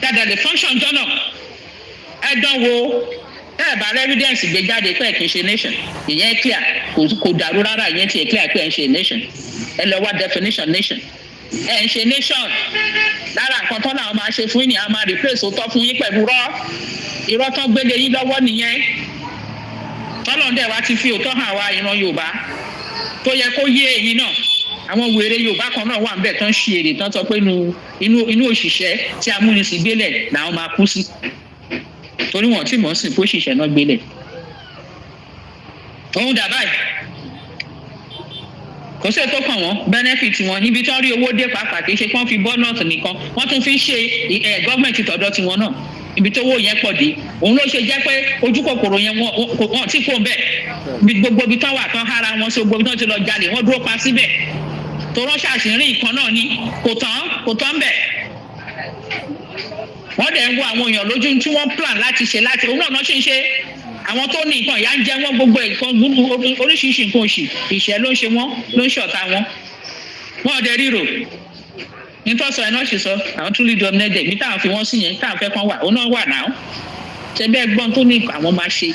kẹ̀dẹ̀ lè function jọ́nà. Ẹ dánwò ẹ bá evidence gbé jáde pé kì í ṣe nation, ìyẹn clear, kò dàrú rárá, ìyẹn ti clear pé ẹ ń ṣe nation. Ẹ lọ wá definition nation. Ẹ ń ṣe nation lára nǹkan tán làwọn máa ṣe fún yín ni a máa replace òótọ́ fún yín pẹ̀lú irọ́ tán gbélé yín lọ́wọ́ nìyẹn. Tọ́lọ́ndẹ̀ wa ti fi òótọ́ hàn wá ìran Yorùbá tó yẹ kó yé èyí náà. Àwọn wèrè Yorùbá kan náà wà ń bẹ̀ tán ṣe èrè tán sọ pé inú òṣìṣẹ́ tí amúnisìn gbélẹ̀ làwọn máa kú sí, torí wọn tí mò ń sìn kó òṣìṣẹ́ náà gbélẹ̀. Òun dà báyìí kò sí ètò kan wọn benefit wọn níbi tí wọ́n rí owó dé pàápàá kì í ṣe kí wọ́n fi bọ́nọ̀tì nìkan, wọ́n tún fi ń ṣe gọ́ọ̀mẹ̀ntì tọ̀dọ̀ tiwọn náà ibi tó owó yẹn pọ̀ dé. Òun ló ṣe jẹ́ pé ojú kòkòrò yẹn wọ́n ti kó bẹ́ẹ̀ gbogbo ibi tán wà tán hára wọn sí gbogbo ibi tán ti lọ jalè wọ́n dúró pa síbẹ̀ tó ránṣẹ́ àṣírí nǹkan náà ni kò tán bẹ̀. Wọ́n dẹ̀ ń wo àwọn èèyàn lójú tí wọ́n plan láti ṣe òun náà ṣe ń ṣe. Àwọn tó ní nǹkan ìyá ń jẹ wọ́n gbogbo nǹkan oríṣiríṣi nǹkan òṣì ìṣẹ́ ló ń ṣe wọ́n ló ń ṣọ̀tá wọn. Wọ́n ọdẹ ríro nítòsọ ẹ̀ náà ṣe sọ àwọn tún lè dọ̀mẹ́dẹ̀ bí táwọn fi wọ́n sí yẹn táwọn fẹ́ kán wà ó náà wà náà. Ṣé bẹ́ẹ̀ gbọ́n tó ní àwọn máa ṣe.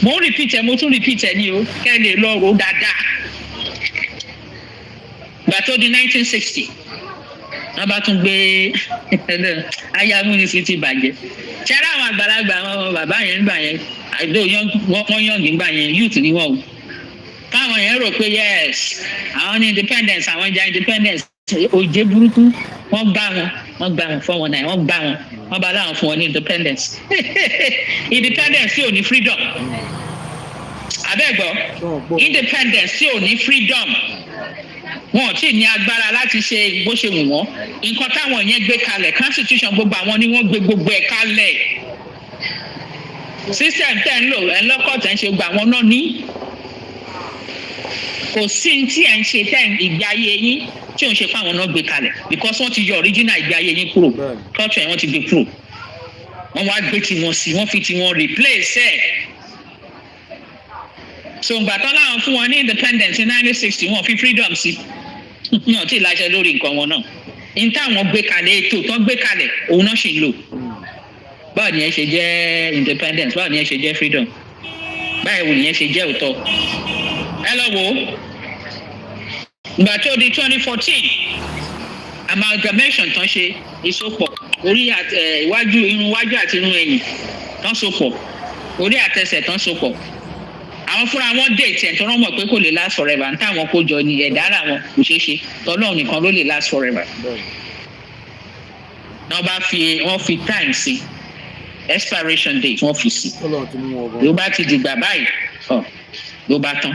Mo ń repeat ẹ ní o kẹ́ ẹ lè lọ rò dáadáa. Gbà tó di 1960 wọ́n bá tún gbé ayámúnisìn ti bàjẹ́. Ṣẹ́rẹ́ àwọn àgbàlagbà àwọn bàbá yẹn gbà yẹn àìdó wọ́n yàngì gbà yẹn youth ni wọ́n o. Káwọn yẹn rò pé yes àwọn ní independence àwọn ìjà independence òjé burúkú wọ́n gbà wọn 419 wọ́n gbà wọn wọ́n bá láwọn fún wọn ní independence. Independence tí ò ní freedom. Abẹ́gbọ́ independence tí ò ní freedom. Wọn ò tí ì ní agbára láti ṣe bó ṣe wù wọ́n. Nǹkan táwọn yẹn gbé kalẹ̀ constitution gbogbo àwọn ni wọ́n gbé gbogbo ẹ̀ kalẹ̀. System tẹ̀ ń lò ẹ̀ lọ́kọ̀tẹ̀ ń ṣe gbogbo àwọn náà ní. Kò sí tí ẹ̀ ń ṣe tẹ̀ ìgbé ayé yín tí ò ń ṣe fáwọn náà gbé kalẹ̀ because wọ́n ti yọ original ìgbé ayé yín kúrò culture yẹn wọ́n ti gbé kúrò. Wọ́n wá gbé tiwọn sí wọ́n fi tiwọn replace ẹ̀. So ìgbà tán láwọn fún wọn ní independence in 1960 wọ́n fi freedom sí. Ní ọtí láṣẹ lórí nǹkan wọn náà ní táwọn gbé kalẹ̀ ètò tán gbé kalẹ̀ òun náà ṣì ń lò. Báwo ni ẹ ṣe jẹ́ independence báwo ni ẹ ṣe jẹ́ freedom báwo ni ẹ ṣe jẹ́ òótọ́. Ẹ lọ wò ó ìgbà tó di 2014 amalgamation tán ṣe ìsopọ̀ orí iwájú irun iwájú àti irun ẹ̀yìn tán sopọ̀ orí àtẹsẹ̀ tán sopọ̀. Àwọn fúnra wọn date ẹ̀ tó rán mọ̀ pé kò lè last forever ní táwọn kó jọ ní ẹ̀dá ara wọn kò ṣeé ṣe tọ́lọ́run nìkan ló lè last forever. Wọ́n fi time sí expiration date wọ́n fi sí. Ló bá ti dìgbà báyìí ló bá tán.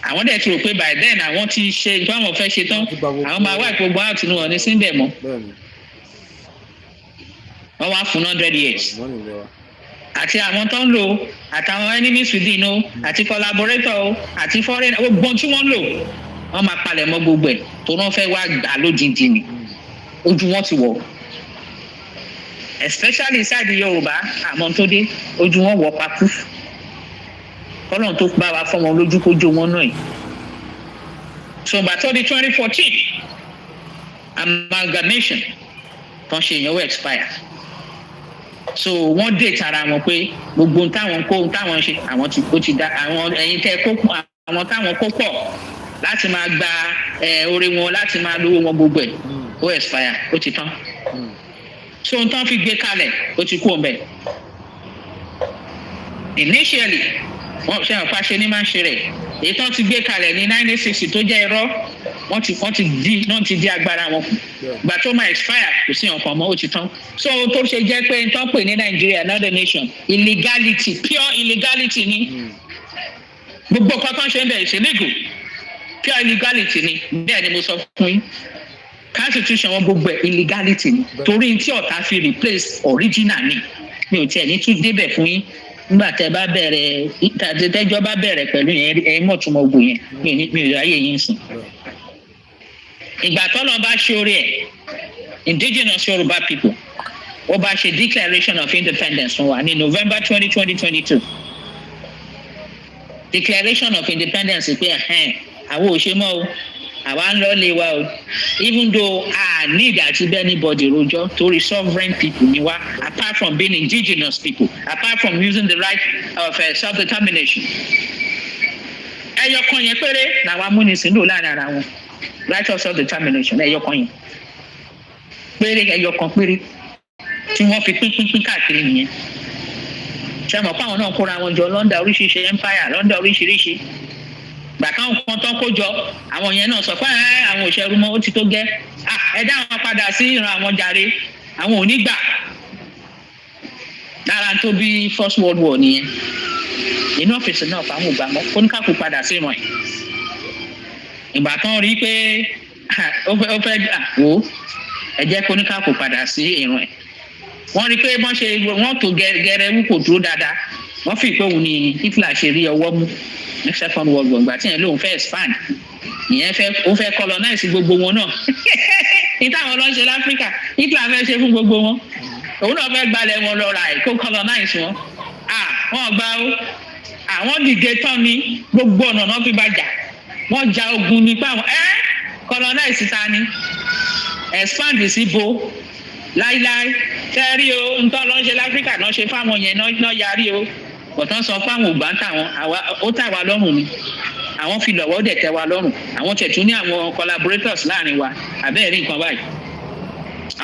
Àwọn dẹ̀ ti rò pé by then àwọn ti ṣe nǹkan àwọn fẹ́ ṣe tán àwọn máa wá ìpògbọ́n àti inú wọn ní síbẹ̀ mọ́. Wọ́n wá fún 100 years. Àti àwọn tó ń lò àtàwọn enemies within o àti collaborator o àti foreign gbogbo tí wọ́n lò wọ́n máa palẹ̀ mọ́ gbogbo ẹ̀ tó wọ́n fẹ́ wá gbà lójijì ni ojú wọn ti wọ̀ especially side Yorùbá àmọ́ tó dé ojú wọn wọ̀ pakú kọ́lọ́n tó bá wa fọ́ wọn lójú kójú wọn náà yìí. So ìgbà tó di 2014 amalgamation tó ń ṣe ìyẹn ó expire. So wọ́n dé tara wọn pé gbogbo táwọn ṣe àwọn ó ti dá àwọn ẹ̀yin tẹ́ kó àwọn táwọn kó pọ̀ láti máa gba oore wọn láti máa lówó wọn gbogbo ẹ̀ ó expire ó ti tán. So ohun tán fi gbé kalẹ̀ ó ti kú ọ̀bẹ. Initially wọ́n ṣe àwọn fàṣẹ ní máa ń ṣe rẹ̀ èyí tán ti gbé kalẹ̀ ní 1960 tó jẹ́ irọ́ wọ́n ti di agbára wọn kù gbà tó máa expire kò sí ọ̀kan mọ́ ó ti tán. So tó ṣe jẹ́ pé n tán pè ní Nigeria another nation illegality pure illegality ni gbogbo nǹkan tán ṣe ń bẹ̀rẹ̀ sí legal pure illegality ni bẹ́ẹ̀ ni mo sọ fún yín constitution wọn gbogbo illegality ni torí tí ọ̀tá fi replace original ni mi ò tiẹ̀ ní tún débẹ̀ fún yín nígbà tẹ́ bá bẹ̀rẹ̀ tẹ́jọ́ bá bẹ̀rẹ̀ pẹ̀lú yẹn ẹ̀yin mọ̀ tún mọ ogun yẹn mi ò ráyè yín sìn. ìgbà tọ́lọ́ bá ṣe orí ẹ̀ indigenous Yoruba people ó bá ṣe declaration of independence fún wa ní November 2022 declaration of independence pé àwọn ò ṣe mọ́ o àwa ń lọ lé wa o even though I need àti bẹ́ẹ̀ anybody rojọ́ torí sovereign people ni wa apart from being indigenous people apart from using the right of self-determination ẹyọkan yẹn péré làwọn amúnisìn lò láàrin ara wọn right of self-determination ẹyọkan yẹn péré ẹyọkan péré tí wọ́n fi pín káàkiri nìyẹn ṣe mọ̀ pé àwọn náà kóra wọn jọ London oríṣiríṣi empire London oríṣiríṣi gbàtà nǹkan tán kó jọ àwọn yẹn náà sọ pé àwọn òṣèré mọ ó ti tó gẹ́ ẹ dá àwọn padà sí ìran àwọn jàre àwọn ò ní gbà lára tó bí First World War nìyẹn inú ọ́fíìsì náà fáwọn ògbà mọ́ kóníkàkú padà sí ìran ẹ̀ ìgbà tán rí pé ó fẹ́ wò ẹ jẹ́ kóníkàkú padà sí ìran ẹ̀ wọ́n rí pé wọ́n tó gẹrẹ wú kò dúró dáadáa wọ́n fi pé òun ni Hitler ṣe rí ọwọ́ mú ní Second World War gbà tí yẹn lóun fẹ́ expand ìyẹn ó fẹ́ colonize gbogbo wọn náà ní táwọn ọlọ́ṣẹ́ láfíríkà Hitler fẹ́ ṣe fún gbogbo wọn òun náà fẹ́ gbalẹ̀ wọn lọ ra ẹ̀ kó colonize wọn wọ́n gbà ó àwọn dìde tán ní gbogbo ọ̀nà náà fi bàjá wọ́n ja ogun nípa àwọn colonize ta ni expand sí bo láíláí kẹ́rí o ntọ́ lọ́ṣẹ́ láfíríkà náà ṣe fáwọn yẹn náà yarí o bọ̀tán sọ fáwọn ògbà ń tà wọn ó tà wá lọ́rùn ni àwọn fi lọ́wọ́ dẹ̀ tẹ́ wa lọ́rùn àwọn tẹ̀tún ní àwọn collaborators láàrin wa àbẹ́ẹ̀rí nǹkan báyìí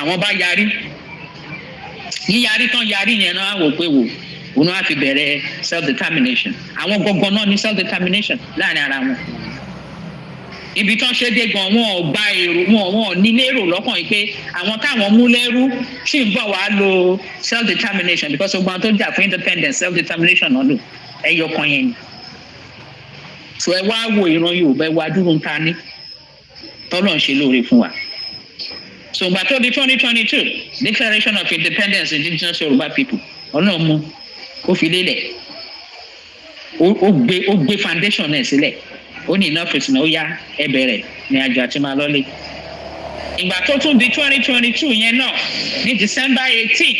àwọn bá yarí yíyarí tán yarí yẹn náà wò pé wò òun náà fi bẹ̀rẹ̀ self-determination àwọn gbọ̀ngàn náà ní self-determination láàrin ara wọn ibi tán ṣe dé gan wọn ò gba èrò wọn ò ní lérò lọ́kàn yìí pé àwọn táwọn mú lẹ́rú sì ń bọ̀ wá lo self-determination because ogun tó jà fún independence self-determination náà lò ẹyọ kan yẹn ni so ẹ wá wo ìran Yorùbá ẹ wá dúró ń ta ní tọ́lọ̀ ń ṣe lóore fún wa so ìgbà tó di 2022 declaration of independence indigenous Yoruba people ọlọ́run mú ó fi lélẹ̀ ó gbé foundation náà sílẹ̀ ó ní iná fèsì náà ó yá ẹ bẹ̀rẹ̀ ní àjọ àti máa lọ́lé ìgbà tó tún di 2022 yẹn náà ní December 18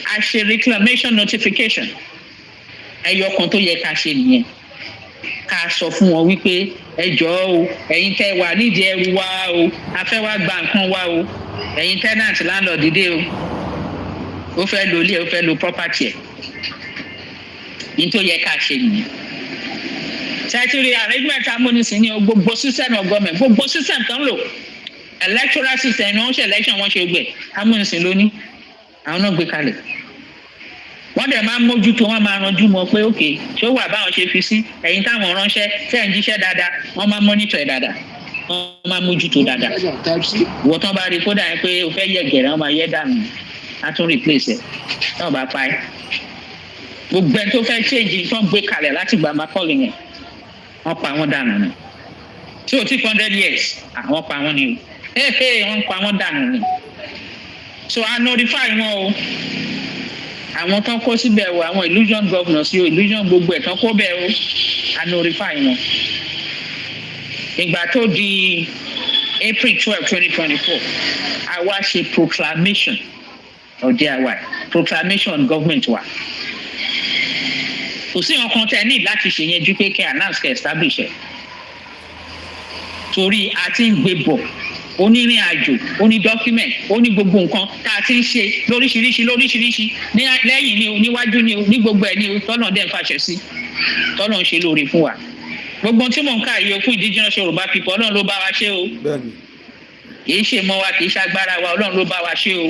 a ṣe reclamation notification ẹyọ kan tó yẹ ká ṣe nìyẹn ká sọ fún wọn wípé ẹ jọ̀ọ́ o ẹ̀yin tẹ́ wà nídìí ẹrù wa o a fẹ́ wá gba nǹkan wa o ẹ̀yin tenant landlord dìde o ó fẹ́ lo ilé ó fẹ́ lo property ẹ̀ ní tó yẹ ká ṣe nìyẹn secretary arrangement amúnisìn ní gbogbo system of government gbogbo system tó ń lò electoral system ni wọ́n ṣe election wọ́n ṣe gbẹ amúnisìn lóní àwọn náà gbé kalẹ̀ wọ́n dẹ̀ máa ń mójútó wọ́n máa ranjú mọ́ pé ok ṣé ó wà báwọn ṣe fi sí ẹ̀yin táwọn ránṣẹ́ tẹ́ ń jíṣẹ́ dáadáa wọ́n máa monitor ẹ̀ dáadáa wọ́n máa mójútó dáadáa wọ́n tán bá rí kódà yẹn pé o fẹ́ yẹ gẹ̀rẹ́ wọ́n máa yẹ dànù á tún replace ẹ̀ náà bá pa ẹ́ gbogbo ẹni tó fẹ́ change tó ń gbé kalẹ̀ láti gba Macaulay yẹn wọ́n pa wọ́n dànù ni tí o ti 100 years àwọn pa wọ́n ni o wọ́n pa wọ́n dànù ni so I notify wọn o àwọn tán kó síbẹ̀ o àwọn illusion governors o illusion gbogbo ẹ̀ tán kó bẹ̀ o I notify wọn ìgbà tó di April 12 2024 àwa ṣe proclamation ọ̀dẹ̀ àwa proclamation government wa kò sí nǹkan tẹ́ ní láti ṣe yẹn ju pé kẹ́ announce kẹ́ establish ẹ̀ torí a ti ń gbé bọ̀ onírìn àjò oní document oní gbogbo nǹkan tá a ti ń ṣe lóríṣiríṣi ní lẹ́yìn ni o níwájú ni o ní gbogbo ẹ̀ ni o tọ́nà dẹ̀ ń fàṣẹ sí tọ́nà ń ṣe lóore fún wa gbogbo tí mò ń kà yìí o fún indigenous Yorùbá people Ọlọ́run ló bá wa ṣe o kì í ṣe mọ́ wa kì í ṣagbára wa Ọlọ́run ló bá wa ṣe o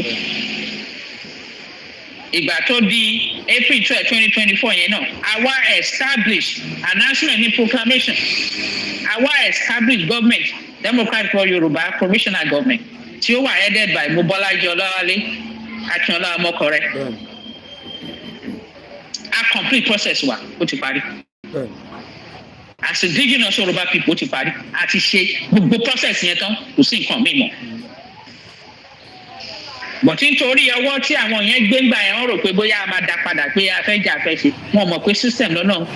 ìgbà tó di April 12 2024 yẹn náà àwa establish announcement ní proclamation àwa establish government Democratic for Yoruba provisional government tí ó wà headed by Mobọ́lájí Ọláwálé Akínọlá Ọmọkọrẹ a complete process wa ó ti parí as indigenous Yoruba people ti parí àti ṣe gbogbo process yẹn tán kò sí nǹkan mímọ́. But nítorí ọwọ́ tí àwọn yẹn gbé ńgbà yẹn wọ́n rò pé bóyá a máa dá padà pé a fẹ́ jà fẹ́ ṣe wọ́n mọ̀ pé system lọ́nà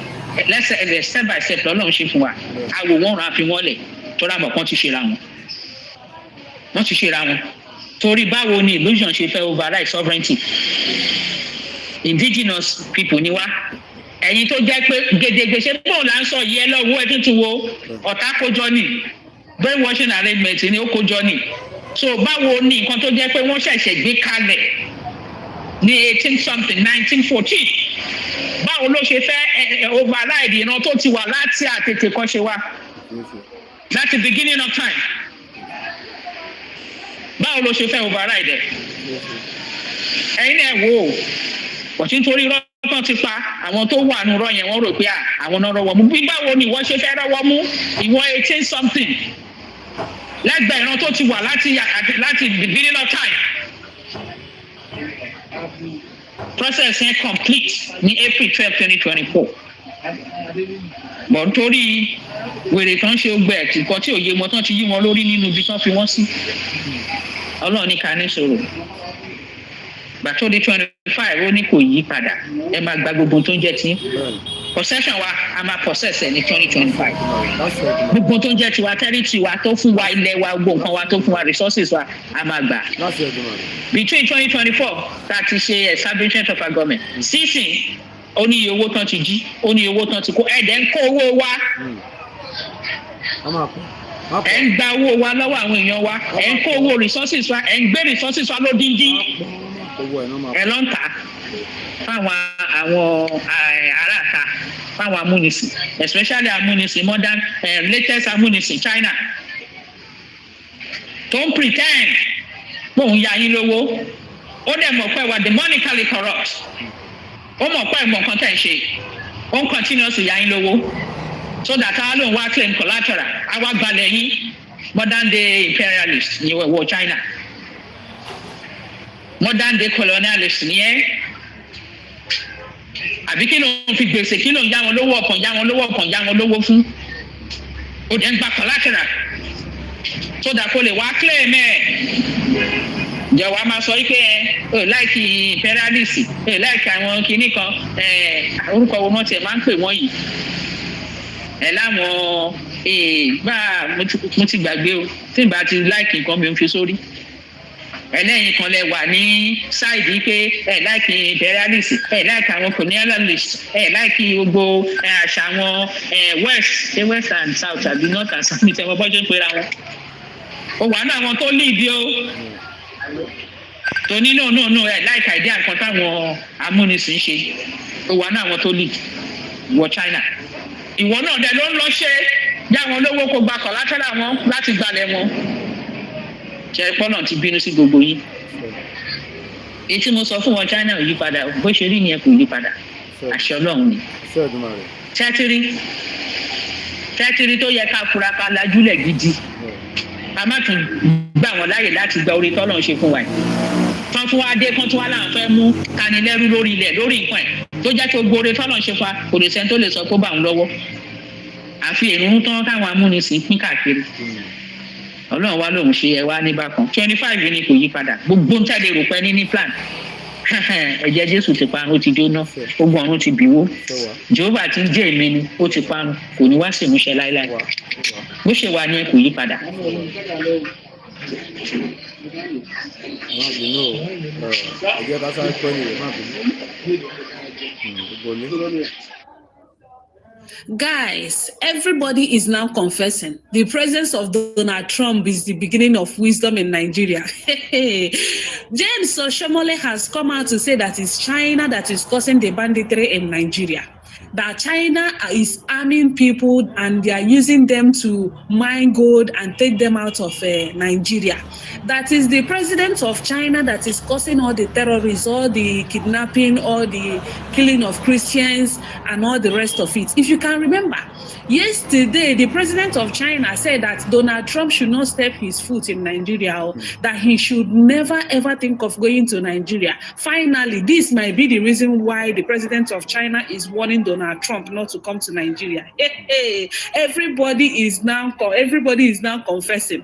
lẹ́sẹ̀ step by step lọ́nà ṣe fún wa àwò wọn ràn á fi wọ́n lẹ̀ tó rà mọ̀ kán ti ṣe ra wọn. Wọ́n ti ṣe ra wọn torí báwo ni illusion ṣe fẹ́ override sovereignty. Indigenous people ni wá ẹ̀yin tó jẹ́ pé gèdègbè ṣe bóun là ń sọ yìí ẹ lọ́wọ́ ẹ tuntun wo ọ̀tá kójọ ni brainwashing arrangement ni ó kójọ ni. So báwo ni nǹkan tó jẹ́ pé wọ́n ṣẹ̀ṣẹ̀ gbé kalẹ̀ ní 1914 báwo ló ṣe fẹ́ override ìran tó ti wà láti àtètè kan ṣe wá láti beginning of time báwo ló ṣe fẹ́ override ẹ̀ ẹ̀yin náà wò ó wọ́n ti ń torí rọ́tàn ti pa àwọn tó wà nù rọ́ yẹn wọ́n rò pé àwọn náà rọ́wọ́ mú bí báwo ni ìwọ ṣe fẹ́ rọ́wọ́ mú ìwọ 18 something lẹ́gbẹ̀ẹ́ ìran tó ti wà láti beginning of time process yẹn complete ní April 12, 2024 bọ̀ nítorí wèrè kan ṣe gbẹ ẹ̀kọ́ tí òye wọn tán ti yí wọn lórí nínú ibi tán fi wọ́n sí Ọlọ́run ní ká ní sọ̀rọ̀ gbàtó di 25 ó ní kò yí padà ẹ máa gba gbogbo tó ń jẹ́ tí possession wa a máa possess ẹ ní 2025 gbogbo tó ń jẹ́ tiwa territory wa tó fún wa ilẹ̀ wa gbogbo nǹkan wa tó fún wa resources wa a máa gbà between 2024 tá a ti ṣe establishment of our government sísìn ó ní iye owó tán ti jí ó ní iye owó tán ti kó ẹ̀dẹ̀ ń kó owó wa ẹ̀ ń gba owó wa lọ́wọ́ àwọn èèyàn wa ẹ̀ ń kó owó resources wa ẹ̀ ń gbé resources wa lódìndín ẹ̀ ló ń tà fáwọn àwọn aráàta fáwọn amúnisìn especially amúnisìn modern latest amúnisìn China tó ń pretend bóun ya yín lówó ó dẹ̀ mọ̀ pé wà demonically corrupt ó mọ̀ pé ìmọ̀ kan tẹ̀ ń ṣe ó ń continuously ya yín lówó so that our lóun wá claim collateral àwa gbalẹ̀ yín modern day imperialist ní wọ China modern day colonialist ní ẹ́ àbí kí ló ń fi gbèsè kí ló ń yá wọn lówó ọkàn yá wọn lówó ọkàn yá wọn lówó fún ó dẹ̀ ń gba collateral so that kò lè wá claim ẹ̀ jẹ́ wàá máa sọ pé ẹ láìkí imperialist ẹ láìkí àwọn kinní kan orúkọ wo wọ́n tiẹ̀ máa ń pè wọ́n yìí ẹ láwọn mo ti gbàgbé o tí n bá ti láìkí nǹkan mi ń fi sórí ẹlẹ́yin kan lẹ wà ní sáìdì pé ẹ láìkí imperialist ẹ láìkí àwọn colonialist ẹ láìkí gbogbo àṣà àwọn west and south àbí north and south ní tẹ̀wọ́ bọ́jú pera wọn ó wà ní àwọn tó lead o tó ní no ẹ láìka ìdí àǹkan táwọn amúnisìn ṣe ó wà ní àwọn tó lead wọ China ìwọ náà dẹ ló ń lọ ṣe yá wọn lówó kó gba collateral wọn láti gbalẹ̀ wọn ṣe pọ́nà ti bínú sí gbogbo yín èyí tí mo sọ fún wọn China ò yí padà bó ṣe rí yẹn kò yí padà àṣẹ Ọlọ́run ni tẹ́tírí tó yẹ ká fura ká lajúlẹ̀ gidi a má tún gbà wọ́n láyè láti gba orí tọ́lọ̀ ń ṣe fún wa yìí tán tún wá dé kán tún wá láwọn fẹ́ mú kanilẹ́rú lórí ilẹ̀ lórí nǹkan ẹ̀ tó jẹ́ kí gbogbo orí tọ́lọ̀ ń ṣe fún wa kò lè sẹ́ni tó lè sọ pé ó bà ń lọ́wọ́ àfi èrún tán káwọn amúnisìn pín káàkiri Ọlọ́run wá lòun ṣe ẹ wá ní bákan 25 ni kò yí padà gbogbo ń tẹ̀lé rò pé ní plan ẹ̀jẹ̀ Jésù ti parun ó ti jóná ogun ọ̀run ti bìwó Jehovah ti ń jẹ́ èmi ni ó ti parun kò ní wá sí ìmúṣẹ láéláé bó ṣe wà ní ẹ kò yí padà. Guys, everybody is now confessing the presence of Donald Trump is the beginning of wisdom in Nigeria. James Oshomole has come out to say that it's China that is causing the banditry in Nigeria. That China is arming people and they are using them to mine gold and take them out of Nigeria. That is the president of China that is causing all the terrorists, all the kidnapping, all the killing of Christians and all the rest of it. If you can remember, yesterday the president of China said that Donald Trump should not step his foot in Nigeria, that he should never ever think of going to Nigeria. Finally, this might be the reason why the president of China is warning Donald Donald Trump not to come to Nigeria. Everybody is now confessing.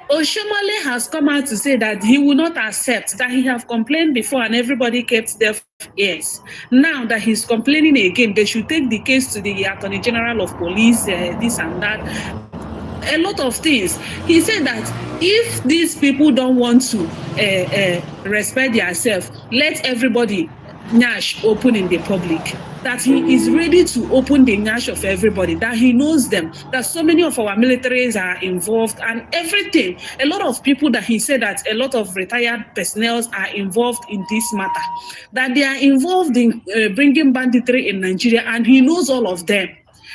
Oshomole has come out to say that he will not accept, that he have complained before and everybody kept their ears. Now that he's complaining again, they should take the case to the Attorney General of Police, this and that. A lot of things. He said that if these people don't want to respect themselves, let everybody Nash open in the public. That he is ready to open the Nash of everybody, that he knows them, that so many of our militaries are involved and everything. A lot of people that he said that a lot of retired personnel are involved in this matter, that they are involved in bringing banditry in Nigeria, and he knows all of them,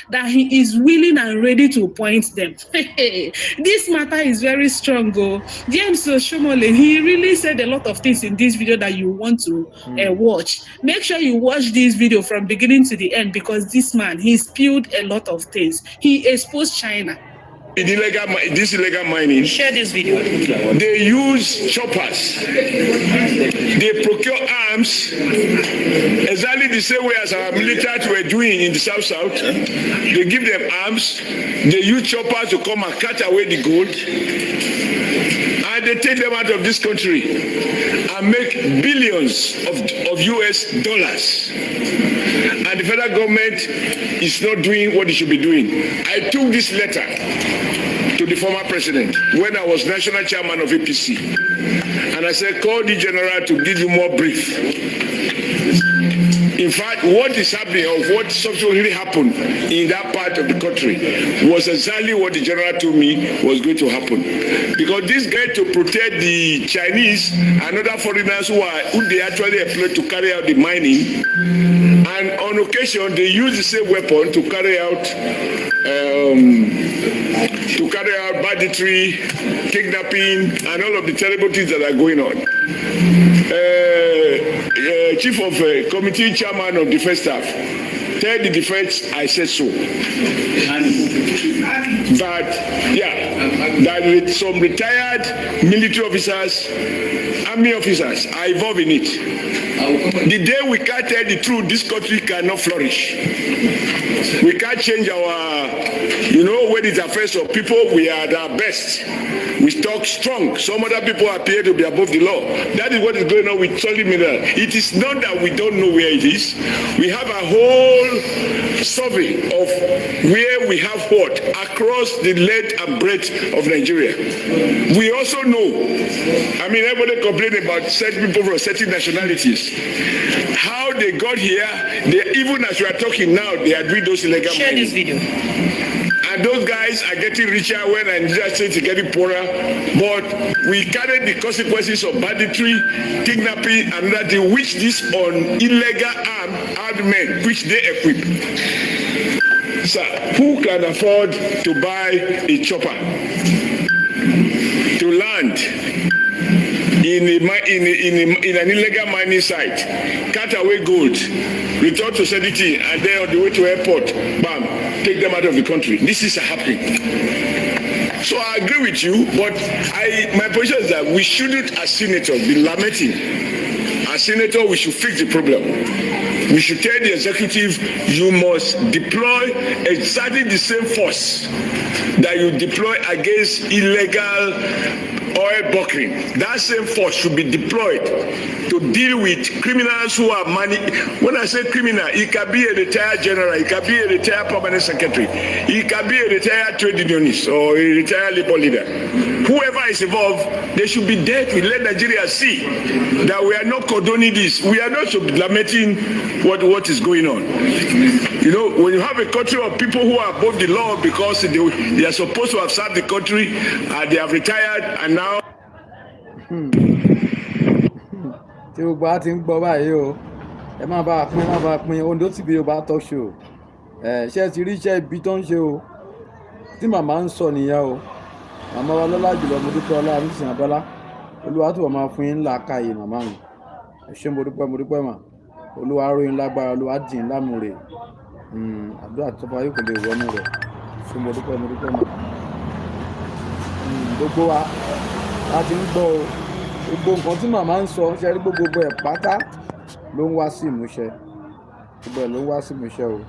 that he is willing and ready to appoint them. This matter is very strong. James Oshomole, he really said a lot of things in this video that you want to watch. Make sure you watch this video from beginning to the end, because this man, he spilled a lot of things. He exposed China. This illegal mining. Share this video. They use choppers. They procure arms exactly the same way as our military were doing in the South. They give them arms. They use choppers to come and cut away the gold. And they take them out of this country and make billions of US dollars. And the federal government is not doing what it should be doing. I took this letter to the former president when I was national chairman of APC. And I said, call the general to give you more brief. In fact, what is happening, or what subsequently happened in that part of the country, was exactly what the general told me was going to happen. Because this guy, to protect the Chinese and other foreigners who they actually employ to carry out the mining, and on occasion they use the same weapon to carry out banditry, kidnapping, and all of the terrible things that are going on. Chief of committee chairman of defense staff, tell the defense I said so. But that some retired military officers, army officers are involved in it. The day we can't tell the truth, this country cannot flourish. We can't change our, when it affects our people, we are at our best. We talk strong. Some other people appear to be above the law. That is what is going on with solid mineral. It is not that we don't know where it is. We have a whole survey of where we have what across the length and breadth of Nigeria. We also know, everybody complain about certain people from certain nationalities. How they got here, even as we are talking now, they are doing those illegal Share mining. this video. And those guys are getting richer when Nigeria states are getting poorer. But we carry the consequences of banditry, kidnapping, and that which this on illegal armed men, which they equip. Sir, who can afford to buy a chopper to land in an illegal mining site, cut away gold, return to sanity, and then on the way to airport, bam, take them out of the country? This is happening. So I agree with you, but my position is that we shouldn't, as senators, be lamenting. As senators, we should fix the problem. We should tell the executive, you must deploy exactly the same force that you deploy against illegal oil bunkering. That same force should be deployed to deal with criminals who are money. When I say criminal, it can be a retired general, it can be a retired permanent secretary, it can be a retired trade unionist or a retired labor leader. Whoever is involved, they should be dealt with. Let Nigeria see that we are not condoning this. We are not lamenting what is going on. When you have a country of people who are above the law because they are supposed to have served the country, they have retired, and now. tí gbogbo á ti ń gbọ́ báyìí o, ẹ má bá a pín Ondo TV Yorùbá talk show. Ṣé ti rí iṣẹ́ ibi tó ń ṣe o, tí màmá ń sọ nìyẹn o. Màmá wa lọ́lá jùlọ mo dúpẹ́ ọlá àmísìn abọ́lá, Olúwa tó máa fún yín làákàyè màmá mi. Ẹ ṣé mo dúpẹ́ mà. Olúwa ròyìn lágbára, Olúwa dìn lámùrè. Àdúrà tó bá yóò kò lè wọnú rẹ̀. Ṣé mo dúpẹ́ mà. Gbogbo wa láti ń gbọ́ o. Gbogbo nǹkan tí màmá ń sọ, ṣe rí gbogbo ẹ̀ pátá ló ń wá sí ìmúṣẹ. gbogbo ẹ̀ ló wá sí ìmúṣẹ o.